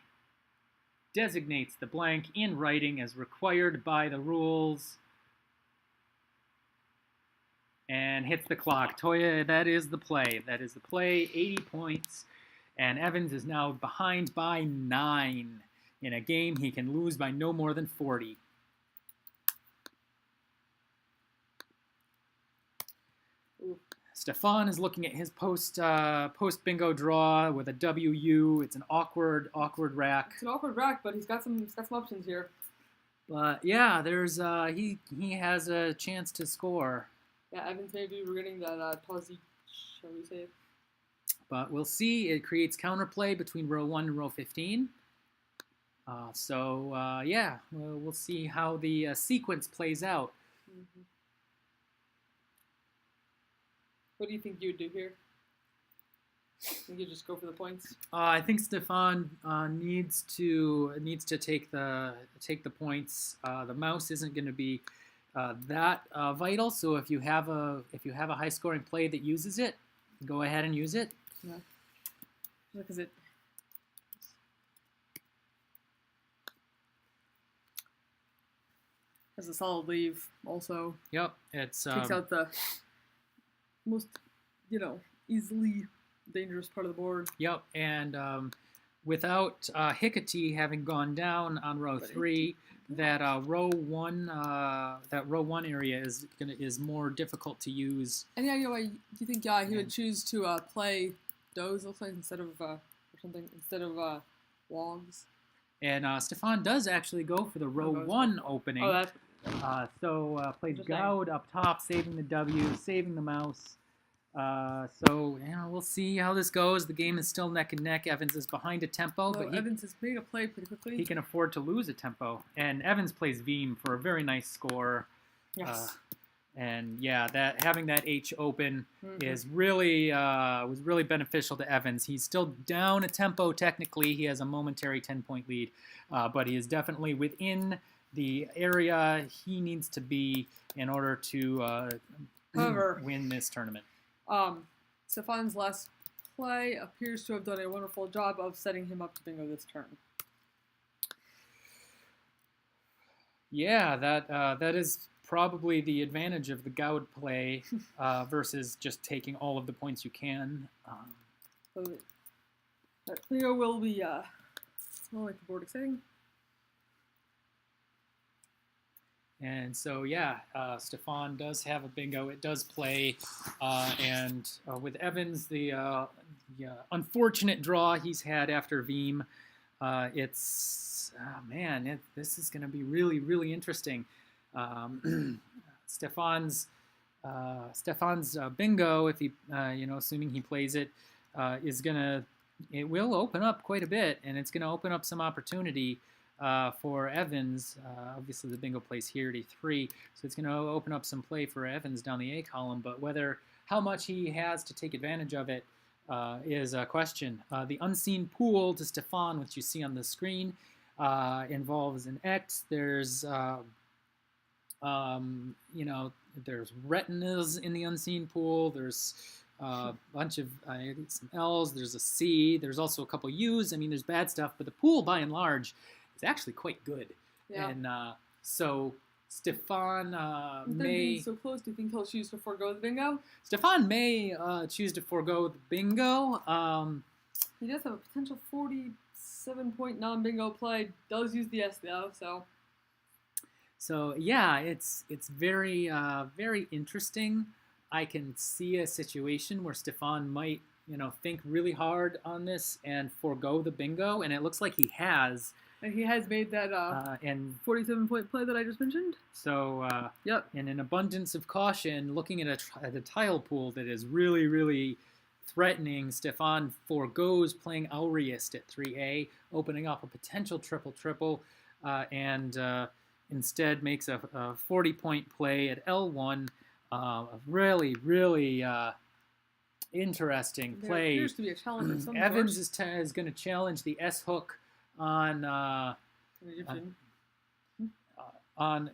designates the blank in writing as required by the rules, and hits the clock. Toya, that is the play. That is the play, 80 points, and Evans is now behind by 9. In a game, he can lose by no more than 40. Ooh. Stefan is looking at his post bingo draw with a WU. It's an awkward rack. It's an awkward rack, but he's got some options here. But yeah, there's he has a chance to score. Yeah, Evans may be regretting that Tozzy, shall we say it? But we'll see. It creates counterplay between row 1 and row 15. Yeah, we'll see how the sequence plays out. Mm-hmm. What do you think you would do here? Think you just go for the points? I think Stefan needs to take the points. The mouse isn't going to be that vital. So if you have a high scoring play that uses it, go ahead and use it. Yeah. Because it has a solid leave. Also. Yep. It's takes out the most, easily dangerous part of the board. Yep, and without Hecate having gone down on row 3, that row 1 area is more difficult to use. And do you think he would choose to play does, looks like, instead of wogs? And Stefan does actually go for the row 1 opening. Oh, plays Goud up top, saving the W, saving the mouse. We'll see how this goes. The game is still neck and neck. Evans is behind a tempo, but Evans has made a play pretty quickly. He can afford to lose a tempo. And Evans plays Veeam for a very nice score. Yes. Having that H open is really was really beneficial to Evans. He's still down a tempo technically. He has a momentary 10-point lead, but he is definitely within the area he needs to be in order to win this tournament. Stefan's last play appears to have done a wonderful job of setting him up to bingo this turn. Yeah, that is probably the advantage of the Goud play versus just taking all of the points you can. So that Cleo will be more like the board exciting. And so, Stefan does have a bingo. It does play. And with Evans, the unfortunate draw he's had after Veeam, this is going to be really, really interesting. Stefan's bingo, if he, assuming he plays it, it will open up quite a bit, and it's going to open up some opportunity for Evans. Obviously, the bingo plays here at E3, so it's going to open up some play for Evans down the A column. But how much he has to take advantage of it is a question. The unseen pool to Stefan, which you see on the screen, involves an X. There's there's retinas in the unseen pool. There's a bunch of some L's. There's a C. There's also a couple U's. I mean, there's bad stuff, but the pool, by and large, is actually quite good. Yeah. And so Stefan may... so close, do you think he'll choose to forego the bingo? Stefan may choose to forego the bingo. He does have a potential 47-point non-bingo play. Does use the S, though, so... So, yeah, it's very, very interesting. I can see a situation where Stefan might, think really hard on this and forego the bingo, and it looks like he has. And he has made that 47-point play that I just mentioned. So, yep. In an abundance of caution, looking at a tile pool that is really, really threatening, Stefan forgoes playing Auriest at 3A, opening up a potential triple-triple, and instead makes a 40-point play at L1. A really, really interesting play. There appears to be a challenge of some Evans sort. is going to challenge the S hook on Egyptian. on.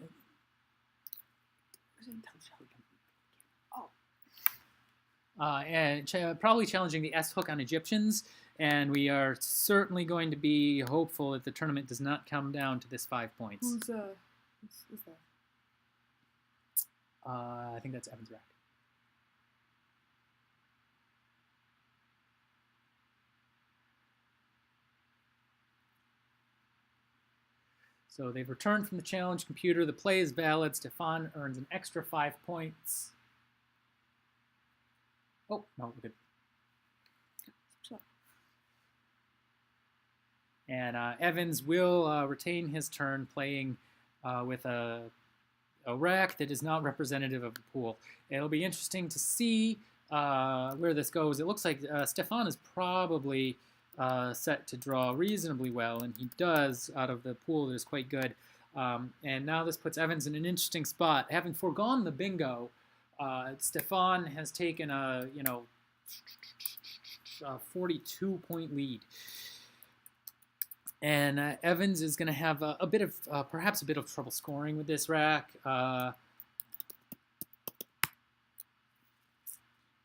and probably challenging the S hook on Egyptians. And we are certainly going to be hopeful that the tournament does not come down to this 5 points. Who's that? I think that's Evan's rack. So they've returned from the challenge computer. The play is valid. Stefan earns an extra 5 points. Oh, no, we're good. And Evans will retain his turn playing with a rack that is not representative of the pool. It'll be interesting to see where this goes. It looks like Stefan is probably set to draw reasonably well, and he does out of the pool that is quite good. And now this puts Evans in an interesting spot. Having foregone the bingo, Stefan has taken a 42-point lead. And Evans is going to have perhaps a bit of trouble scoring with this rack.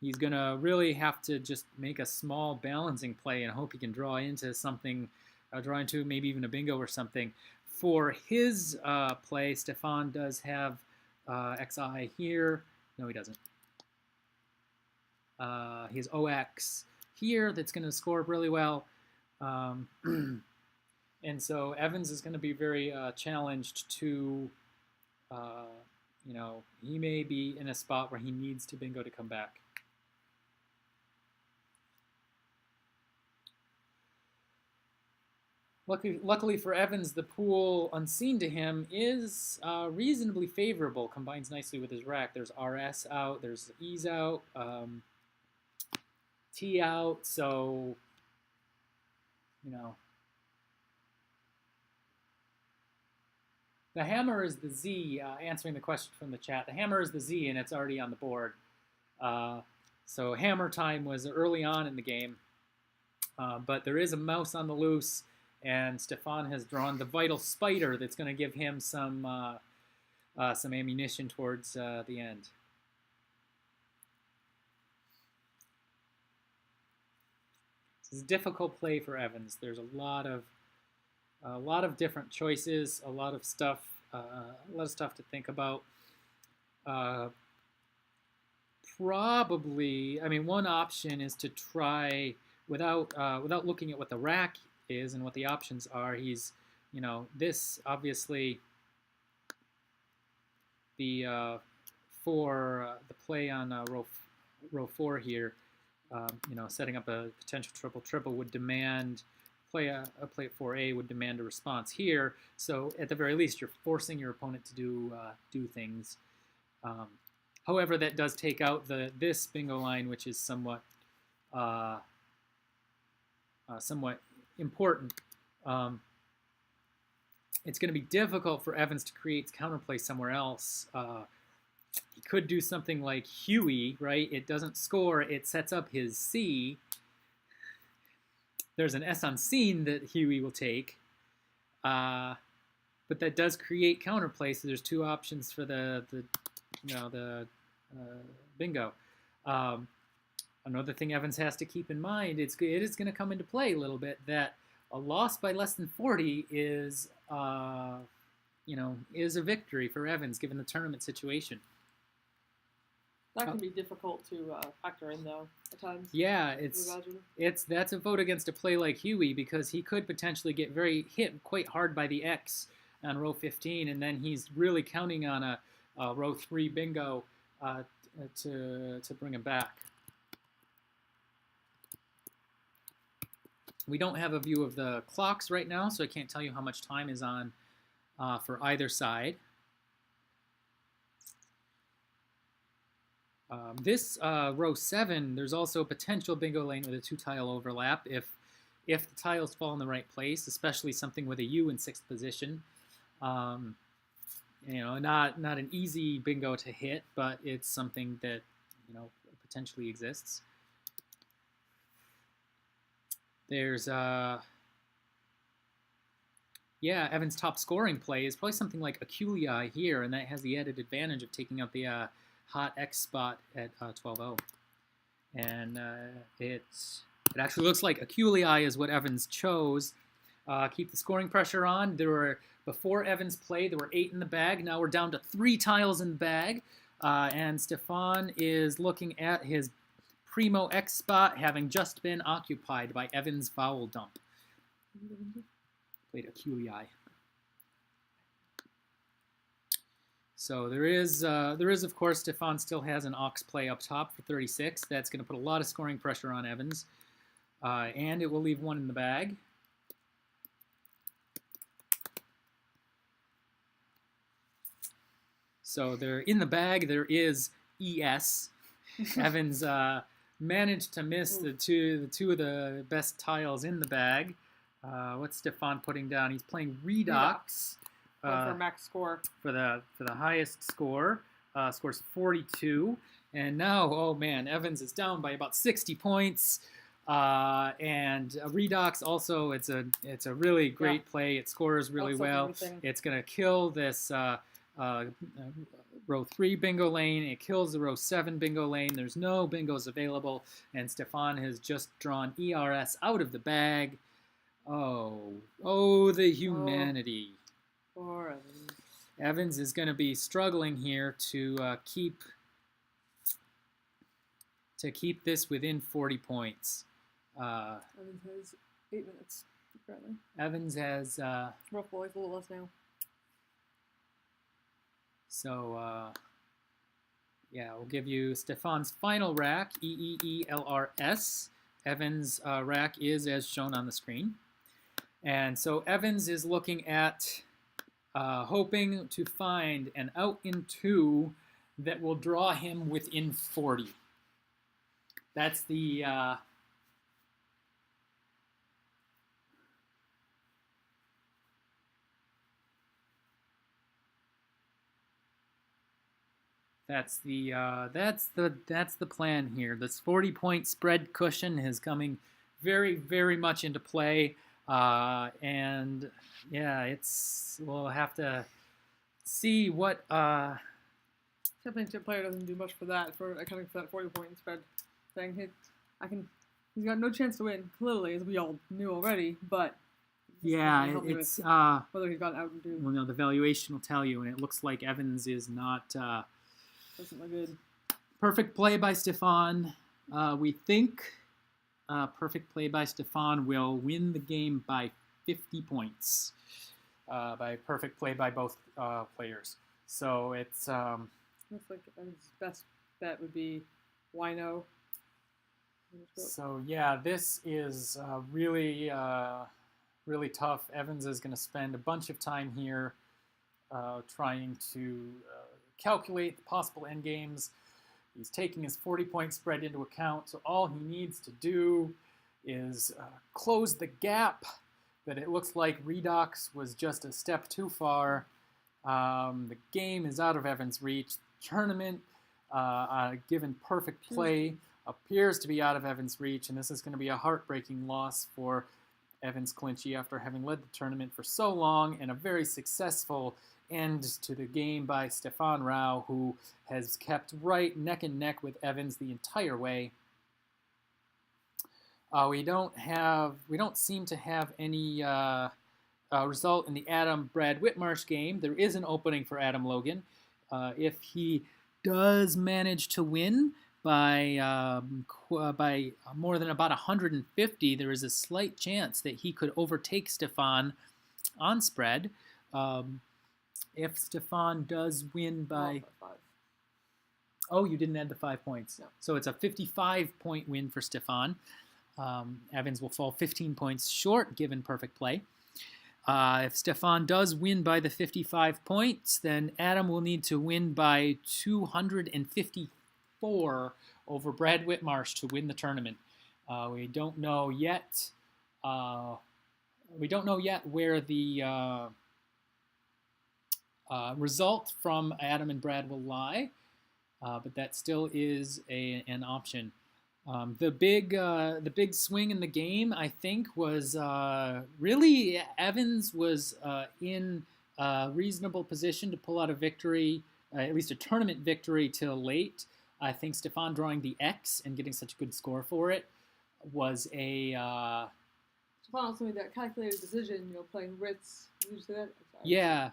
He's going to really have to just make a small balancing play and hope he can draw into something, draw into maybe even a bingo or something. For his play, Stefan does have XI here. No, he doesn't. He has OX here that's going to score really well. And so Evans is going to be very challenged to, he may be in a spot where he needs to bingo to come back. Luckily for Evans, the pool unseen to him is reasonably favorable, combines nicely with his rack. There's RS out, there's E's out, T out, so, The hammer is the Z, answering the question from the chat. The hammer is the Z, and it's already on the board. So hammer time was early on in the game. But there is a mouse on the loose, and Stefan has drawn the vital spider that's going to give him some ammunition towards the end. This is a difficult play for Evans. There's a lot of different choices, a lot of stuff to think about. Probably, one option is to try without looking at what the rack is and what the options are. He's, this obviously the play on row 4 here. Setting up a potential triple would demand. Play at 4A would demand a response here. So at the very least, you're forcing your opponent to do things. However, that does take out this bingo line, which is somewhat important. It's going to be difficult for Evans to create counterplay somewhere else. He could do something like Huey, right? It doesn't score, it sets up his C. There's an S on scene that Huey will take, but that does create counterplay. So there's two options for the bingo. Another thing Evans has to keep in mind, it is going to come into play a little bit that a loss by less than 40 is a victory for Evans given the tournament situation. That can be difficult to factor in, though, at times. Yeah, that's a vote against a play like Huey because he could potentially get hit quite hard by the X on row 15, and then he's really counting on a row 3 bingo to bring him back. We don't have a view of the clocks right now, so I can't tell you how much time is on for either side. This row 7, there's also a potential bingo lane with a 2-tile overlap if the tiles fall in the right place, especially something with a U in 6th position. Not an easy bingo to hit, but it's something that potentially exists. There's Evans' top scoring play is probably something like Aculii here, and that has the added advantage of taking out the hot X spot at 12-0. And it actually looks like Aculii is what Evans chose. Keep the scoring pressure on. Before Evans played, there were 8 in the bag. Now we're down to 3 tiles in the bag. And Stefan is looking at his Primo X spot, having just been occupied by Evans' Vowel Dump. Played Aculii. So there is, of course, Stefan still has an Ox play up top for 36. That's going to put a lot of scoring pressure on Evans. And it will leave 1 in the bag. So in the bag, there is ES. Evans managed to miss the two of the best tiles in the bag. What's Stefan putting down? He's playing Redox. For max score. For the highest score. Scores 42. And now, oh man, Evans is down by about 60 points. And Redox also, it's a really great play. It scores really well. Everything. It's going to kill this row 3 bingo lane. It kills the row 7 bingo lane. There's no bingos available. And Stefan has just drawn ERS out of the bag. Oh, the humanity. Poor Evans. Evans is going to be struggling here to keep this within 40 points. Evans has 8 minutes, apparently. Evans has... Rough boys, a little less now. So, yeah, we'll give you Stefan's final rack, EEELRS. Evans' rack is as shown on the screen. And so Evans is looking at hoping to find an out in 2 that will draw him within 40. That's the... That's the plan here. This 40-point spread cushion is coming very, very much into play, and yeah, we'll have to see what. Championship player doesn't do much for that, for accounting for that 40-point spread thing. He's got no chance to win, clearly, as we all knew already. But yeah, it's whether he's got out and do. Well, no, the valuation will tell you, and it looks like Evans is not. Doesn't look good. Perfect play by Stefan. We think perfect play by Stefan will win the game by 50 points. By perfect play by both players. So it's... Looks like his best bet would be Wino. So yeah, this is really, really tough. Evans is going to spend a bunch of time here trying to... calculate the possible endgames. He's taking his 40-point spread into account, so all he needs to do is close the gap. But it looks like Redox was just a step too far. The game is out of Evans' reach. Tournament, given perfect play, appears to be out of Evans' reach, and this is going to be a heartbreaking loss for Evans Clinchy after having led the tournament for so long and a very successful end to the game by Stefan Rao, who has kept right neck and neck with Evans the entire way. We don't seem to have any result in the Adam-Brad Whitmarsh game. There is an opening for Adam Logan. If he does manage to win by more than about 150, there is a slight chance that he could overtake Stefan on spread. If Stefan does win by... Oh, you didn't add the 5 points. No. So it's a 55-point win for Stefan. Evans will fall 15 points short, given perfect play. If Stefan does win by the 55 points, then Adam will need to win by 254 over Brad Whitmarsh to win the tournament. We don't know yet. Where the result from Adam and Brad will lie, but that still is an option. The big swing in the game, I think, was really Evans was in a reasonable position to pull out a victory, at least a tournament victory till late. I think Stefan drawing the X and getting such a good score for it was a Stefan also made that calculated decision, playing Ritz. Did you say that? yeah.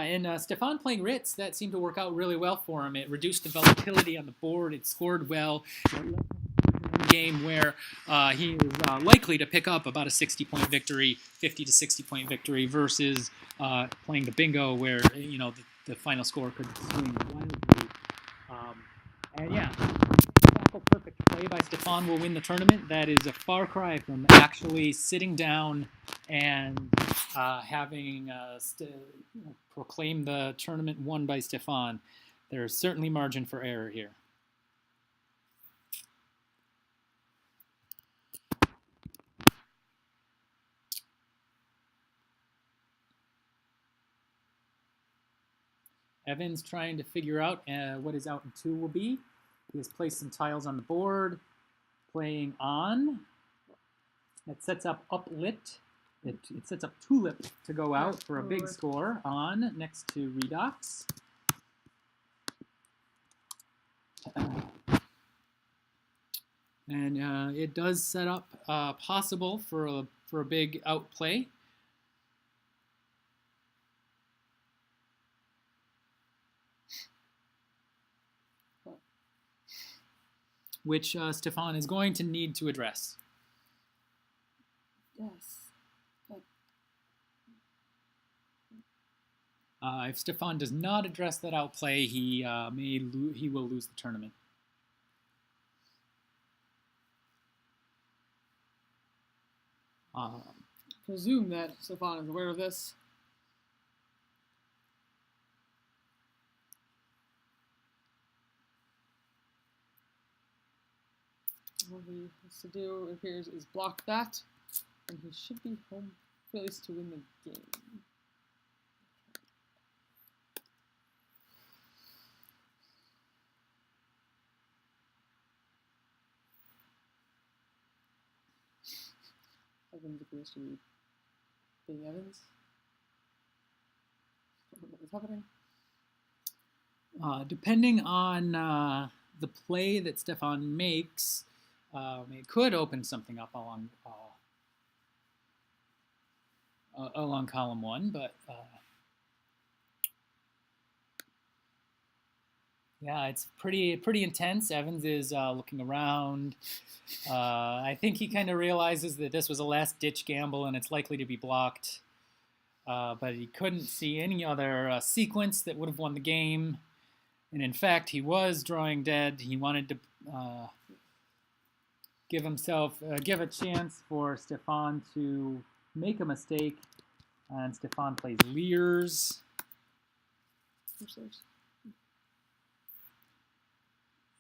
And Stefan playing Ritz, that seemed to work out really well for him. It reduced the volatility on the board. It scored well. Game where he is likely to pick up about a 60-point victory, 50 to 60-point victory, versus playing the bingo where the final score could swing wildly. And yeah, perfect play by Stefan will win the tournament. That is a far cry from actually sitting down and having proclaim the tournament won by Stefan. There's certainly margin for error here. Evan's trying to figure out what his out in 2 will be. He has placed some tiles on the board, playing on. It sets up uplit. It sets up tulip to go out for a big score on next to redox. And it does set up possible for a big outplay. Which Stefan is going to need to address. Yes. If Stefan does not address that outplay, he will lose the tournament. Presume that Stefan is aware of this. What he has to do, it appears, is block that, and he should be home at least to win the game. Evans appears to be being Evans. Don't know what is happening. Depending on the play that Stefan makes, it could open something up along column 1, but yeah, it's pretty intense. Evans is looking around. I think he kind of realizes that this was a last-ditch gamble and it's likely to be blocked. But he couldn't see any other sequence that would have won the game. And in fact, he was drawing dead. He wanted to give a chance for Stefan to make a mistake. And Stefan plays Leers.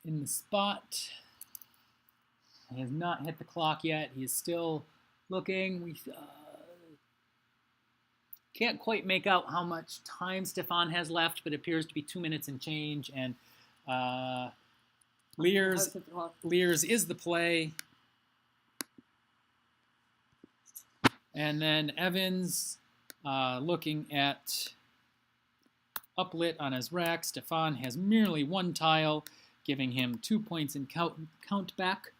In the spot. He has not hit the clock yet. He is still looking. We can't quite make out how much time Stefan has left, but it appears to be 2 minutes and change. And Leers is the play. And then Evans looking at uplit on his rack. Stefan has merely 1 tile, giving him 2 points in count back.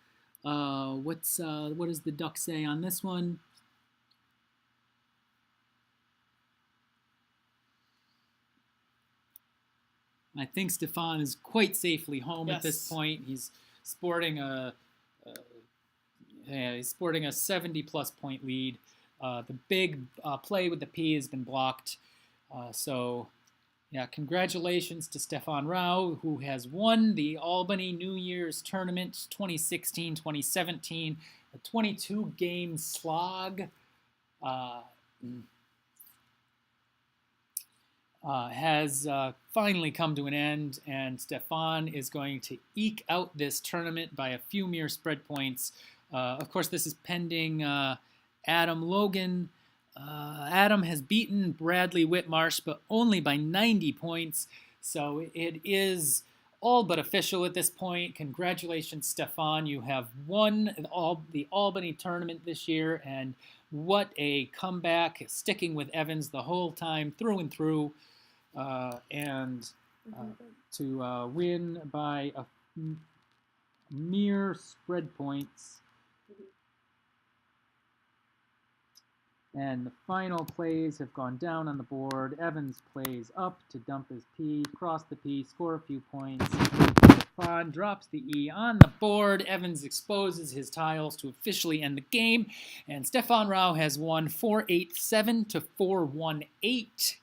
What does the duck say on this one? I think Stefan is quite safely home at this point. He's sporting a 70-plus point lead. The big play with the P has been blocked. So, yeah, congratulations to Stefan Rao, who has won the Albany New Year's Tournament 2016-2017, a 22-game slog. Has finally come to an end, and Stefan is going to eke out this tournament by a few mere spread points. Of course, this is pending Adam Logan. Adam has beaten Bradley Whitmarsh, but only by 90 points, so it is all but official at this point. Congratulations, Stefan. You have won the Albany tournament this year, and what a comeback, sticking with Evans the whole time, through and through. to win by a mere spread points. And the final plays have gone down on the board. Evans plays up to dump his P, cross the P, score a few points. Stefan drops the E on the board. Evans exposes his tiles to officially end the game. And Stefan Rao has won 4-8-7 to 4-1-8.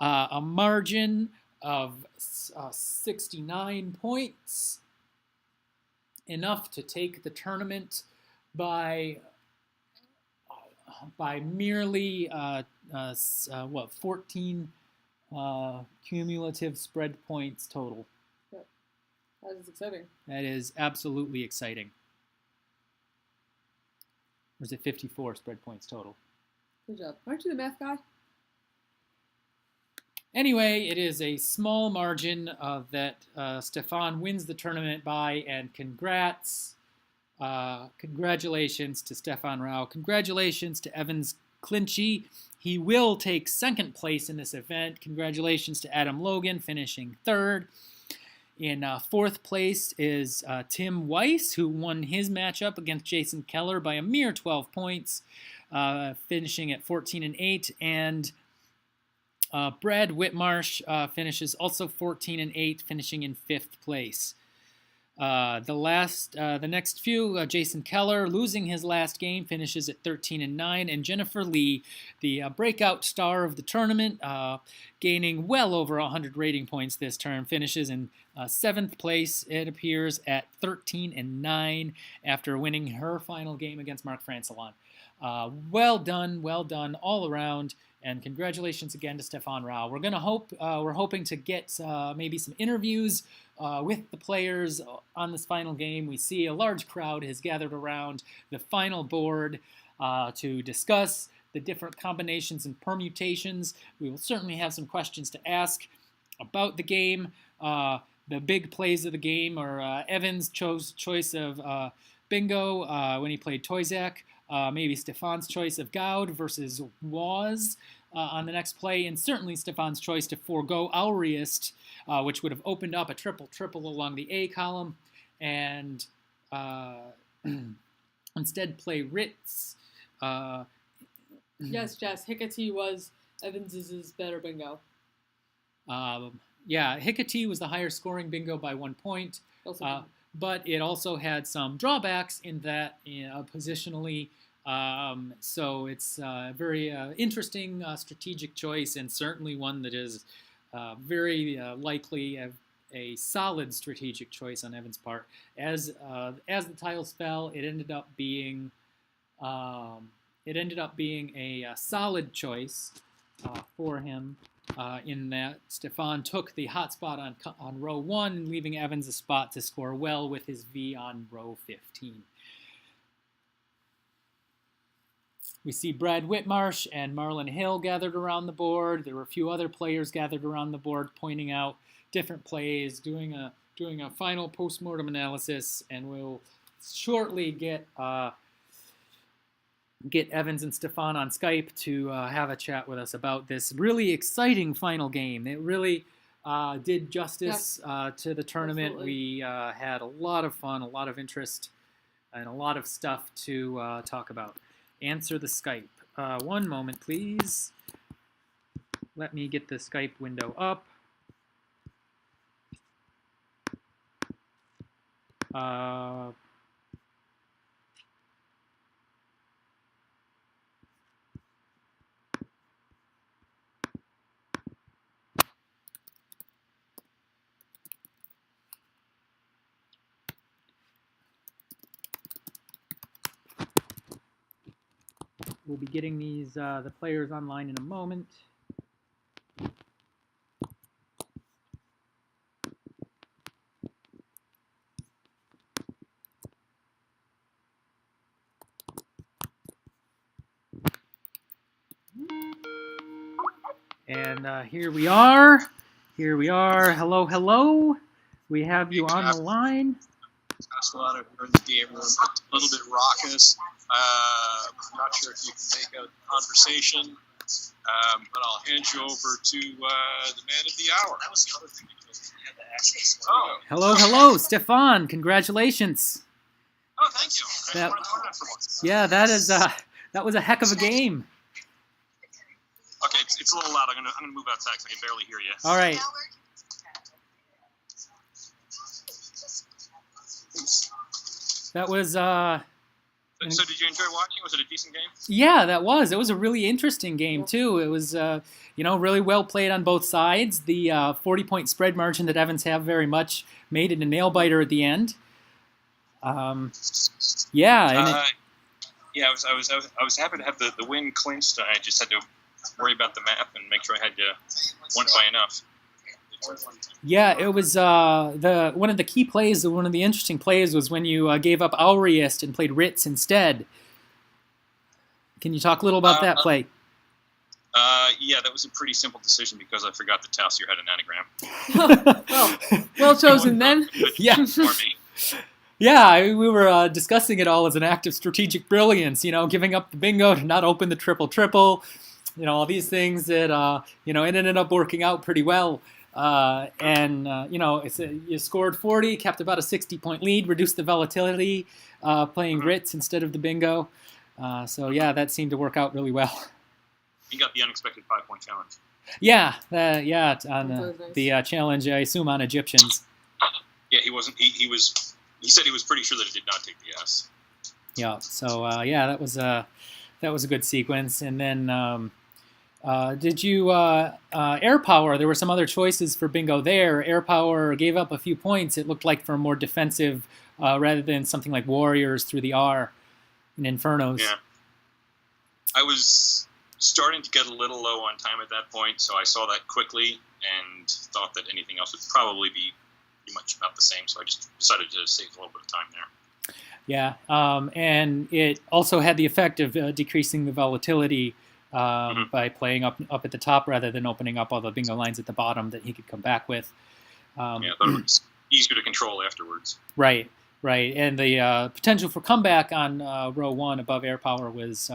A margin of 69 points. Enough to take the tournament by merely 14 cumulative spread points total. Yep. That is exciting. That is absolutely exciting. Or is it 54 spread points total? Good job. Aren't you the math guy? Anyway, it is a small margin that Stefan wins the tournament by, and congratulations to Stefan Rao. Congratulations to Evans Clinchy. He will take second place in this event. Congratulations to Adam Logan, finishing third. In fourth place is Tim Weiss, who won his matchup against Jason Keller by a mere 12 points, finishing at 14-8. And Brad Whitmarsh finishes also 14-8, finishing in fifth place. The next few, Jason Keller losing his last game finishes at 13-9, and Jennifer Lee, the breakout star of the tournament, gaining well over 100 rating points this term, finishes in seventh place. It appears at 13-9 after winning her final game against Mark Francelon. Well done all around. And congratulations again to Stefan Rao. We're hoping to get maybe some interviews with the players on this final game. We see a large crowd has gathered around the final board to discuss the different combinations and permutations. We will certainly have some questions to ask about the game. The big plays of the game are Evan's choice of bingo when he played Toyzak. Maybe Stefan's choice of Gaud versus Waz on the next play, and certainly Stefan's choice to forego Auriest, which would have opened up a triple along the A column, and instead play Ritz. Yes, Jess, Hecate was Evans's better bingo. Yeah, Hecate was the higher scoring bingo by 1 point. But it also had some drawbacks in that positionally. So it's a very interesting strategic choice, and certainly one that is very likely a solid strategic choice on Evan's part. As the tiles fell, it ended up being a solid choice for him. In that Stefan took the hot spot on row 1, leaving Evans a spot to score well with his V on row 15. We see Brad Whitmarsh and Marlon Hill gathered around the board. There were a few other players gathered around the board pointing out different plays, doing a final postmortem analysis, and we'll shortly get Evans and Stefan on Skype to have a chat with us about this really exciting final game. It really did justice to the tournament. Absolutely. We had a lot of fun, a lot of interest, and a lot of stuff to talk about. Answer the Skype. One moment, please. Let me get the Skype window up. We'll be getting the players online in a moment. And here we are. Hello. We have you on the line. It's a lot of in the game room, a little bit raucous. I'm not sure if you can make out the conversation, but I'll hand you over to the man of the hour. That was the other thing. Oh, Hello, Stefan. Congratulations. oh, thank you. That- Yeah, that was a heck of a game. Okay, it's a little loud. I'm gonna move outside because I can barely hear you. All right. That was So did you enjoy watching? Was it a decent game? yeah, that was. It was a really interesting game too. It was really well played on both sides. The 40-point spread margin that Evans have very much made it a nail biter at the end. Yeah, and Yeah, I was happy to have the win clinched. I just had to worry about the map and make sure I had won by enough. yeah, it was one of the key plays. One of the interesting plays was when you gave up Auriest and played Ritz instead. Can you talk a little about that play? Yeah, that was a pretty simple decision because I forgot that Tausier had an anagram. Well chosen then. Yeah. For me. Yeah, we were discussing it all as an act of strategic brilliance. Giving up the bingo to not open the triple. All these things that it ended up working out pretty well. You scored 40, kept about a 60-point lead, reduced the volatility, playing Ritz instead of the bingo. So yeah, that seemed to work out really well. You got the unexpected 5-point challenge. Yeah, on That's nice. the challenge, I assume on Egyptians. Yeah, he wasn't. He said he was pretty sure that it did not take the S. Yeah. So that was a good sequence. And then did you Air Power? There were some other choices for bingo there. Air Power gave up a few points. It looked like for more defensive rather than something like Warriors through the R and Infernos. Yeah. I was starting to get a little low on time at that point, so I saw that quickly and thought that anything else would probably be pretty much about the same. So I just decided to save a little bit of time there. Yeah, and it also had the effect of decreasing the volatility by playing up at the top rather than opening up all the bingo lines at the bottom that he could come back with. Yeah, that was easier to control afterwards. Right. And the potential for comeback on row one above Air Power was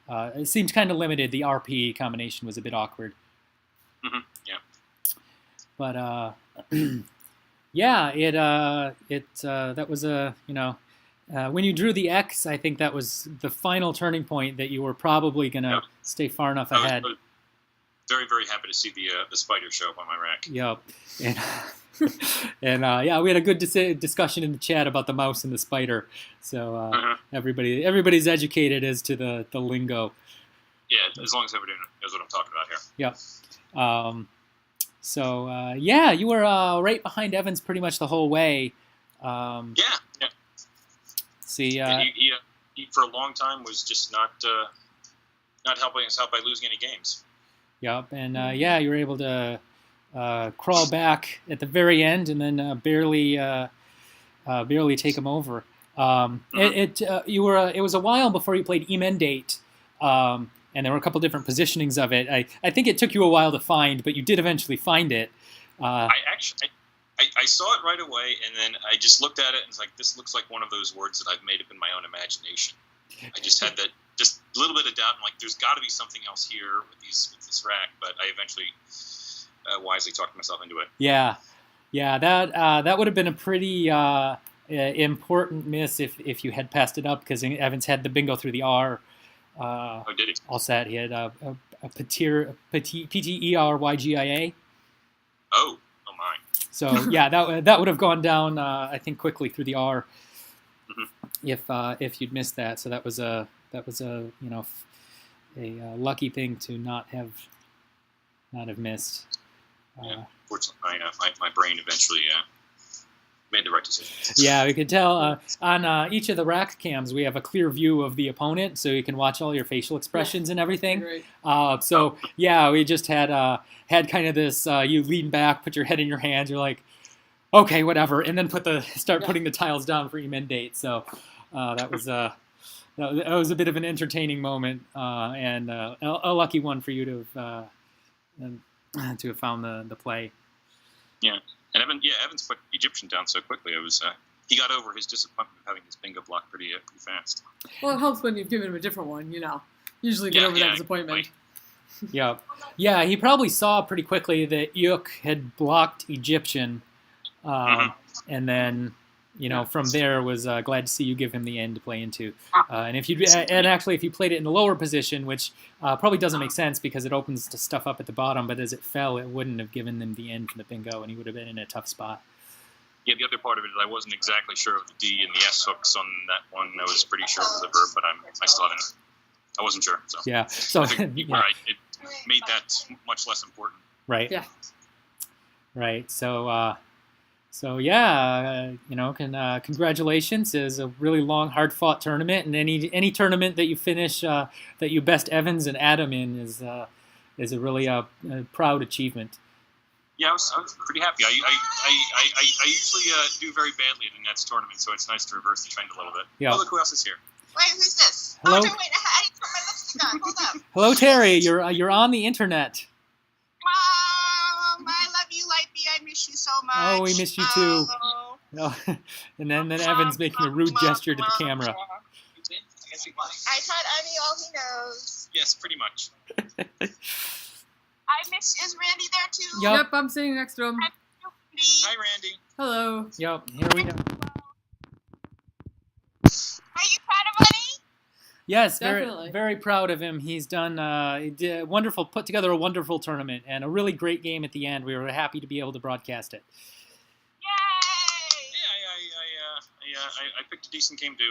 it seemed kind of limited. The RP combination was a bit awkward. Mm-hmm. Yeah. But yeah, that was when you drew the X, I think that was the final turning point that you were probably going to stay far enough ahead. I was very, very happy to see the spider show up on my rack. Yep. And yeah, we had a good discussion in the chat about the mouse and the spider. So everybody's educated as to the lingo. Yeah, as long as everybody knows what I'm talking about here. Yep. So yeah, you were right behind Evans pretty much the whole way. Yeah. See, he for a long time was just not helping us out by losing any games. Yep, and yeah, you were able to crawl back at the very end and then barely take him over. It was a while before you played Emendate, and there were a couple different positionings of it. I think it took you a while to find, but you did eventually find it. I saw it right away, and then I just looked at it and was like, this looks like one of those words that I've made up in my own imagination. I just had that just a little bit of doubt. I'm like, there's got to be something else here with this rack, but I eventually wisely talked myself into it. Yeah, that would have been a pretty important miss if you had passed it up, because Evans had the bingo through the R. Oh, did he? All set. He had a P-T-E-R-Y-G-I-A. Oh my. So yeah, that would have gone down, I think, quickly through the R, if you'd missed that. So that was a lucky thing to not have missed. Yeah, fortunately, my brain eventually made the right decision. Yeah, we could tell on each of the rack cams we have a clear view of the opponent, so you can watch all your facial expressions and everything. Great. So yeah, we just had kind of this. You lean back, put your head in your hands. You're like, okay, whatever, and then start putting the tiles down for Emendate. So that was a bit of an entertaining moment and a lucky one for you to have found the play. Yeah. And Evans put Egyptian down so quickly. It was he got over his disappointment of having his bingo block pretty fast. Well, it helps when you've given him a different one, Usually get over that disappointment. Yeah, he probably saw pretty quickly that Yuk had blocked Egyptian, and then from there was glad to see you give him the end to play into. And actually if you played it in the lower position, which probably doesn't make sense because it opens to stuff up at the bottom, but as it fell, it wouldn't have given them the end for the bingo, and he would have been in a tough spot. Yeah, the other part of it is I wasn't exactly sure of the D and the S hooks on that one. I was pretty sure of the verb, but I still haven't. I wasn't sure. So yeah, so I think you're right. It made that much less important. Right. Yeah. Right. So yeah, congratulations. It's a really long, hard-fought tournament, and any tournament that you finish that you best Evans and Adam in is a really proud achievement. Yeah, I was pretty happy. I usually do very badly in the Nets tournament, so it's nice to reverse the trend a little bit. Yeah. Oh, look who else is here. Wait, who's this? Hello? Oh, wait, I need to put my lipstick on. Hold up. Hello, Terry. You're on the internet. Mom, I love you, Lightby. I miss you so much. Oh, we miss you too. Oh. Oh, and then Evan's making a rude gesture to the camera. I taught Annie all he knows. Yes, pretty much. I miss. Is Randy there too? Yep. I'm sitting next to him. Hi, Randy. Hello. Yep, here we go. Are you proud of Annie? Yes, Definitely. very proud of him. He's done put together a wonderful tournament and a really great game at the end. We were happy to be able to broadcast it. Yay! Yeah, I picked a decent game to.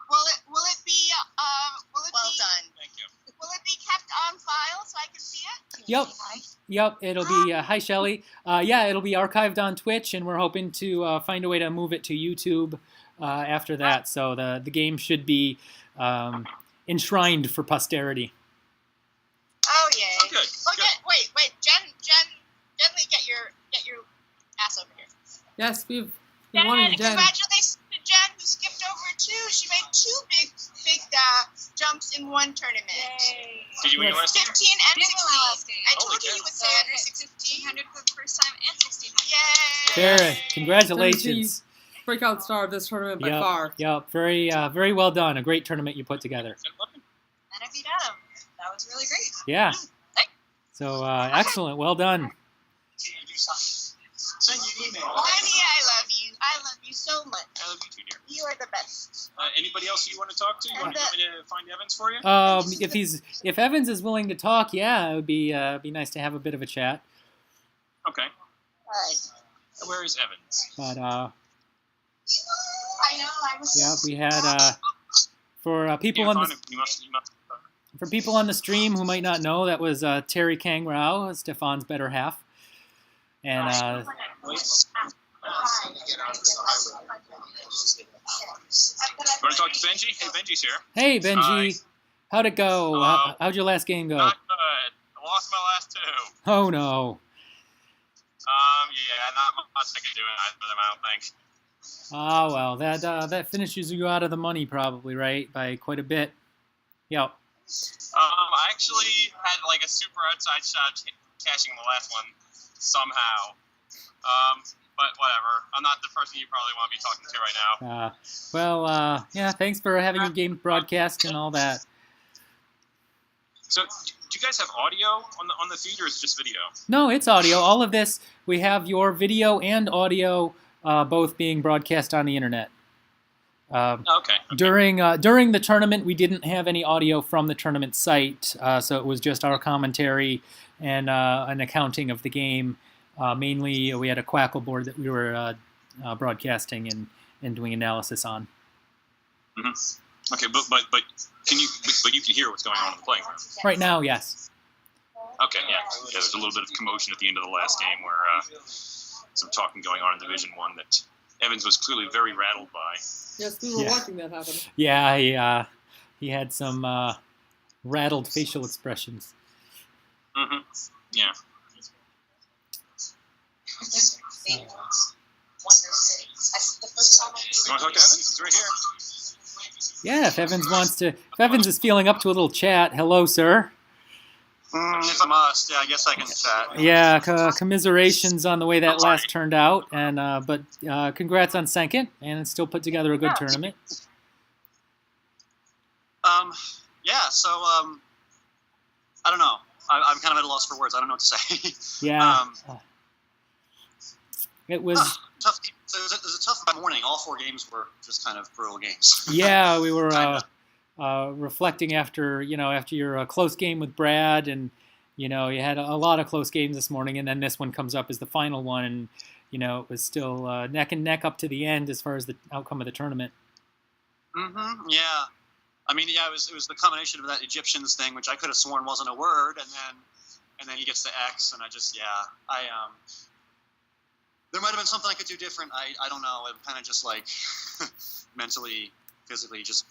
Will it be well done? Thank you. Will it be kept on file so I can see it? Yep, it'll be hi Shelly. It'll be archived on Twitch, and we're hoping to find a way to move it to YouTube after that. So the game should be enshrined for posterity. Oh yay! Oh, good. Wait, gently get your ass over here. Yes, we've Jen, been wanting Jen. congratulations to Jen who skipped over two. She made two big jumps in one tournament. Did you win your last game? 15 and 16. I told Holy you cow. you would say under 16. 100 for the first time and 1600. Yay! Very congratulations. Breakout star of this tournament by Yep, far. Yep, very well done. A great tournament you put together. And I beat Adam. That was really great. Yeah. So excellent. Well done. Send you an email. Annie, I love you. I love you so much. I love you too, dear. You are the best. Anybody else you want to talk to? You want me to find Evans for you? If Evans is willing to talk, yeah, it would be nice to have a bit of a chat. Okay. All right. Where is Evans? But I know. I was. yeah, we had for people on the You must. for people on the stream who might not know, that was Terry Kang Rao, Stefan's better half, and Want to talk to Benji? Hey, Benji's here. hey Benji, Hi. how'd it go? Hello. How'd your last game go? Not good. I lost my last two. Oh no. Yeah, not much I can do for them, I don't think. Ah well, that finishes you out of the money probably, right? By quite a bit. Yep. I actually had like a super outside shot cashing the last one somehow. But whatever. I'm not the person you probably want to be talking to right now. Yeah, thanks for having your game broadcast and all that. So, do you guys have audio on the feed, or is it just video? No, it's audio. All of this, we have your video and audio both being broadcast on the internet. Okay. During the tournament, we didn't have any audio from the tournament site, so it was just our commentary and an accounting of the game. Mainly, we had a Quackle board that we were broadcasting and doing analysis on. Mm-hmm. Okay, but you can hear what's going on in the playing room. Right now, yes. Okay, yeah. There's a little bit of commotion at the end of the last game where some talking going on in Division 1 that Evans was clearly very rattled by. Yes, we were Yeah. watching that happen. Yeah, he had some rattled facial expressions. Mm-hmm. Yeah. Wonderful. You want to talk to Evans? He's right here. Yeah, if Evans is feeling up to a little chat, hello, sir. It's a must. Yeah, I guess I can chat. Yeah, commiserations on the way that last turned out, and but congrats on second, and still put together a good tournament. Yeah, so, I don't know. I'm kind of at a loss for words. I don't know what to say. Yeah. It was tough. So it was a tough morning. All 4 games were just kind of brutal games. Yeah, we were reflecting after your close game with Brad, and you had a lot of close games this morning, and then this one comes up as the final one, and it was still neck and neck up to the end as far as the outcome of the tournament. Mm-hmm. Yeah. I mean, yeah, it was the combination of that Egyptians thing, which I could have sworn wasn't a word, and then he gets the X, and there might have been something I could do different. I don't know. I'm kind of just like mentally, physically just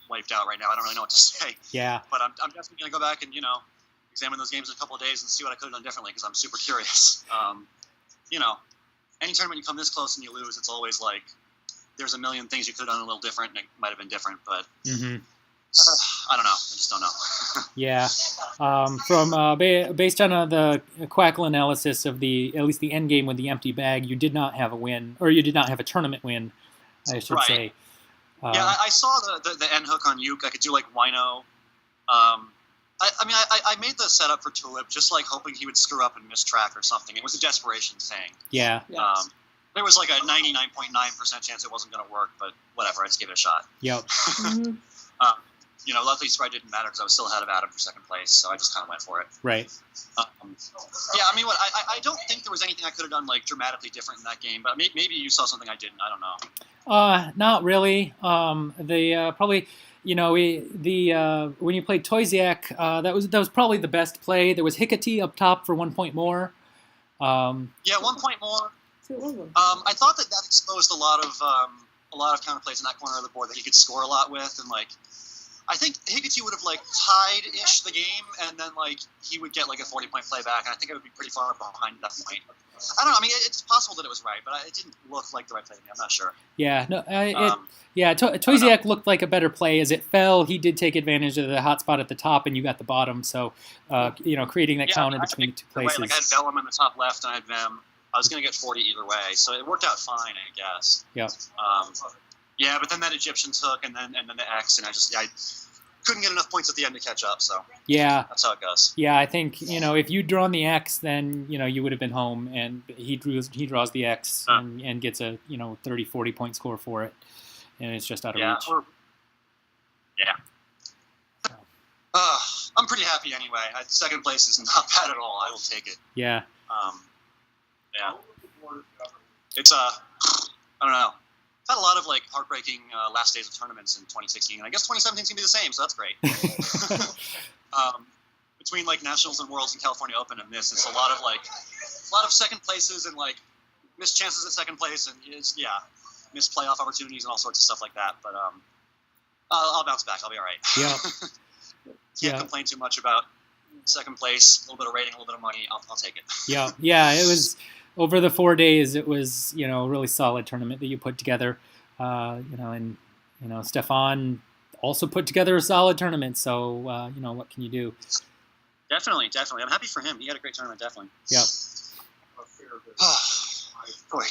wiped out right now. I don't really know what to say. Yeah. But I'm definitely going to go back and, examine those games in a couple of days and see what I could have done differently, because I'm super curious. Any tournament you come this close and you lose, it's always like there's a million things you could have done a little different, and it might have been different, but I don't know. I just don't know. Yeah. Based on the Quackle analysis of at least the end game with the empty bag, you did not have a win, or you did not have a tournament win, I should say. Yeah, I saw the end hook on Uke. I could do like Wino. I made the setup for Tulip just like hoping he would screw up and miss track or something. It was a desperation thing. Yeah. There was like a 99.9% chance it wasn't going to work, but whatever. I just gave it a shot. Yep. Luckily, spread didn't matter because I was still ahead of Adam for second place, so I just kind of went for it. Right. I don't think there was anything I could have done like dramatically different in that game, but maybe you saw something I didn't. I don't know. Not really. Probably. When you played Toysiak, that was probably the best play. There was Hickaty up top for 1 point more. 1 point more. I thought that exposed a lot of counterplays in that corner of the board that he could score a lot with, and like I think Hickaty would have like tied-ish the game, and then like he would get like a 40-point play back, and I think it would be pretty far behind that point. I don't know. I mean, it's possible that it was right, but it didn't look like the right play to me. I'm not sure. Yeah, no, Toysiak looked like a better play. As it fell, he did take advantage of the hot spot at the top, and you got the bottom. So, creating that counter between the two places. Like I had Vellum in the top left, and I had Vem. I was going to get 40 either way, so it worked out fine, I guess. Yeah. But then that Egyptians hook, and then the X, and I couldn't get enough points at the end to catch up. So yeah, that's how it goes. Yeah, I think if you'd drawn the X, then you would have been home, and he draws the X and gets a 30-40 point score for it, and it's just out of reach. I'm pretty happy anyway. Second place is not bad at all. I will take it. Yeah. It's I don't know. I've had a lot of like heartbreaking last days of tournaments in 2016, and I guess 2017 is gonna be the same, so that's great. Between like nationals and worlds and California Open and this, it's a lot of second places and like missed chances at second place, and missed playoff opportunities and all sorts of stuff like that. But I'll bounce back. I'll be all right. Yeah. Can't complain too much about second place. A little bit of rating, a little bit of money. I'll take it. Yeah. It was. Over the 4 days, it was a really solid tournament that you put together, and Stefan also put together a solid tournament. So what can you do? Definitely. I'm happy for him. He had a great tournament, definitely. Yeah. Boy.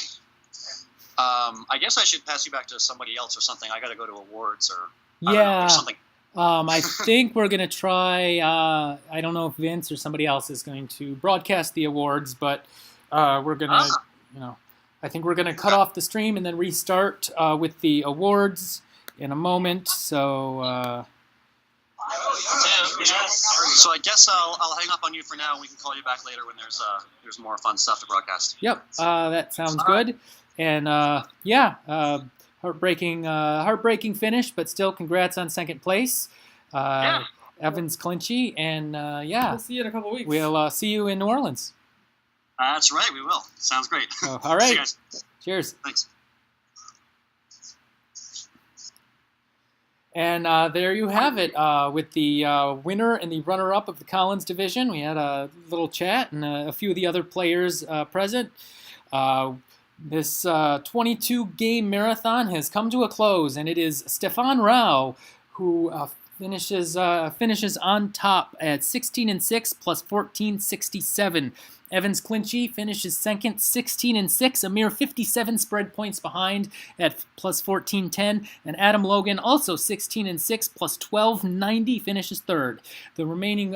I guess I should pass you back to somebody else or something. I got to go to awards or something. I think we're gonna try. I don't know if Vince or somebody else is going to broadcast the awards, but. We're gonna, I think we're gonna cut off the stream and then restart with the awards in a moment. So, so I guess I'll hang up on you for now, and we can call you back later when there's more fun stuff to broadcast. Yep, that sounds good. And heartbreaking finish, but still, congrats on second place, Evans Clinchy, and we'll see you in a couple weeks. We'll see you in New Orleans. That's right, we will. Sounds great. All right. See you guys. Cheers. Thanks. And there you have it with the winner and the runner-up of the Collins division. We had a little chat and a few of the other players present. This 22-game marathon has come to a close, and it is Stefan Rao who finishes on top at 16-6 plus 1467. Evans Clinchy finishes second, 16-6, a mere 57 spread points behind at plus 1410. And Adam Logan, also 16-6 plus 1290, finishes third. The remaining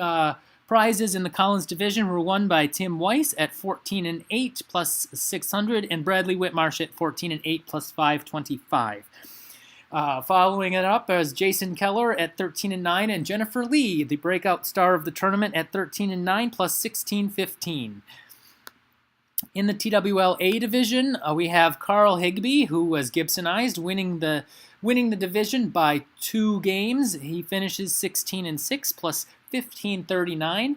Prizes in the Collins division were won by Tim Weiss at 14-8 plus 600 and Bradley Whitmarsh at 14-8 plus 525. Following it up is Jason Keller at 13-9 and Jennifer Lee, the breakout star of the tournament, at 13-9 plus 1615. In the TWL A division, we have Carl Higbee, who was Gibsonized, winning the division by 2 games. He finishes 16-6 plus 1539.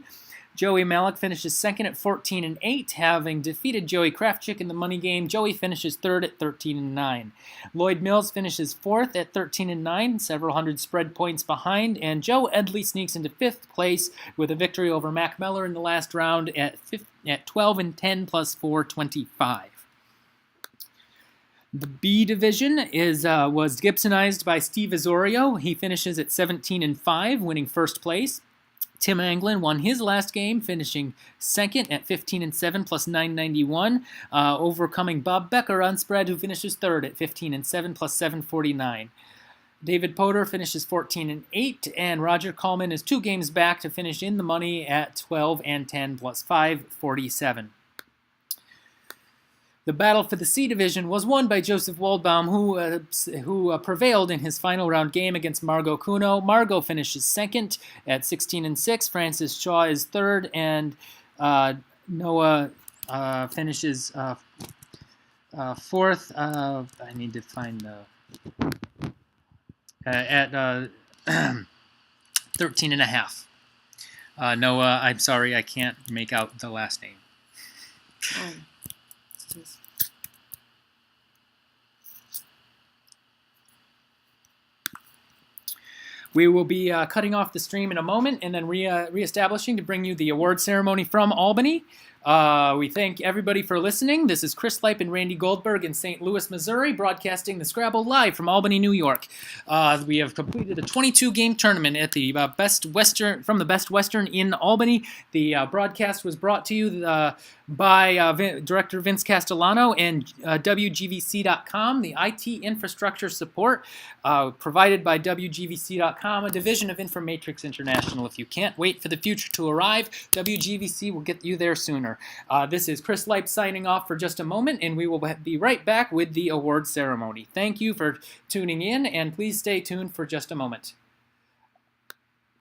Joey Malik finishes second at 14-8, having defeated Joey Krafchick in the money game. Joey finishes third at 13-9. Lloyd Mills finishes fourth at 13-9, several hundred spread points behind, and Joe Edley sneaks into fifth place with a victory over Mac Meller in the last round at 12-10 plus 425. The B division was Gibsonized by Steve Azorio. He finishes at 17-5, winning first place. Tim Anglin won his last game, finishing second at 15-7 plus 991, overcoming Bob Becker on spread, who finishes third at 15-7 plus 749. David Potter finishes 14-8, and Roger Coleman is 2 games back to finish in the money at 12-10 plus 547. The battle for the C division was won by Joseph Waldbaum, who prevailed in his final round game against Margot Kuno. Margot finishes second at 16-6. Francis Shaw is third, and Noah finishes fourth. I need to find the at 13.5. Noah, I'm sorry, I can't make out the last name. We will be cutting off the stream in a moment and then reestablishing to bring you the award ceremony from Albany. We thank everybody for listening. This is Chris Lipe and Randy Goldberg in St. Louis, Missouri, broadcasting the Scrabble live from Albany, New York. We have completed a 22-game tournament at the Best Western in Albany. The broadcast was brought to you by Director Vince Castellano and WGVC.com, the IT infrastructure support provided by WGVC.com, a division of Informatrix International. If you can't wait for the future to arrive, WGVC will get you there sooner. This is Chris Lipe signing off for just a moment, and we will be right back with the award ceremony. Thank you for tuning in, and please stay tuned for just a moment.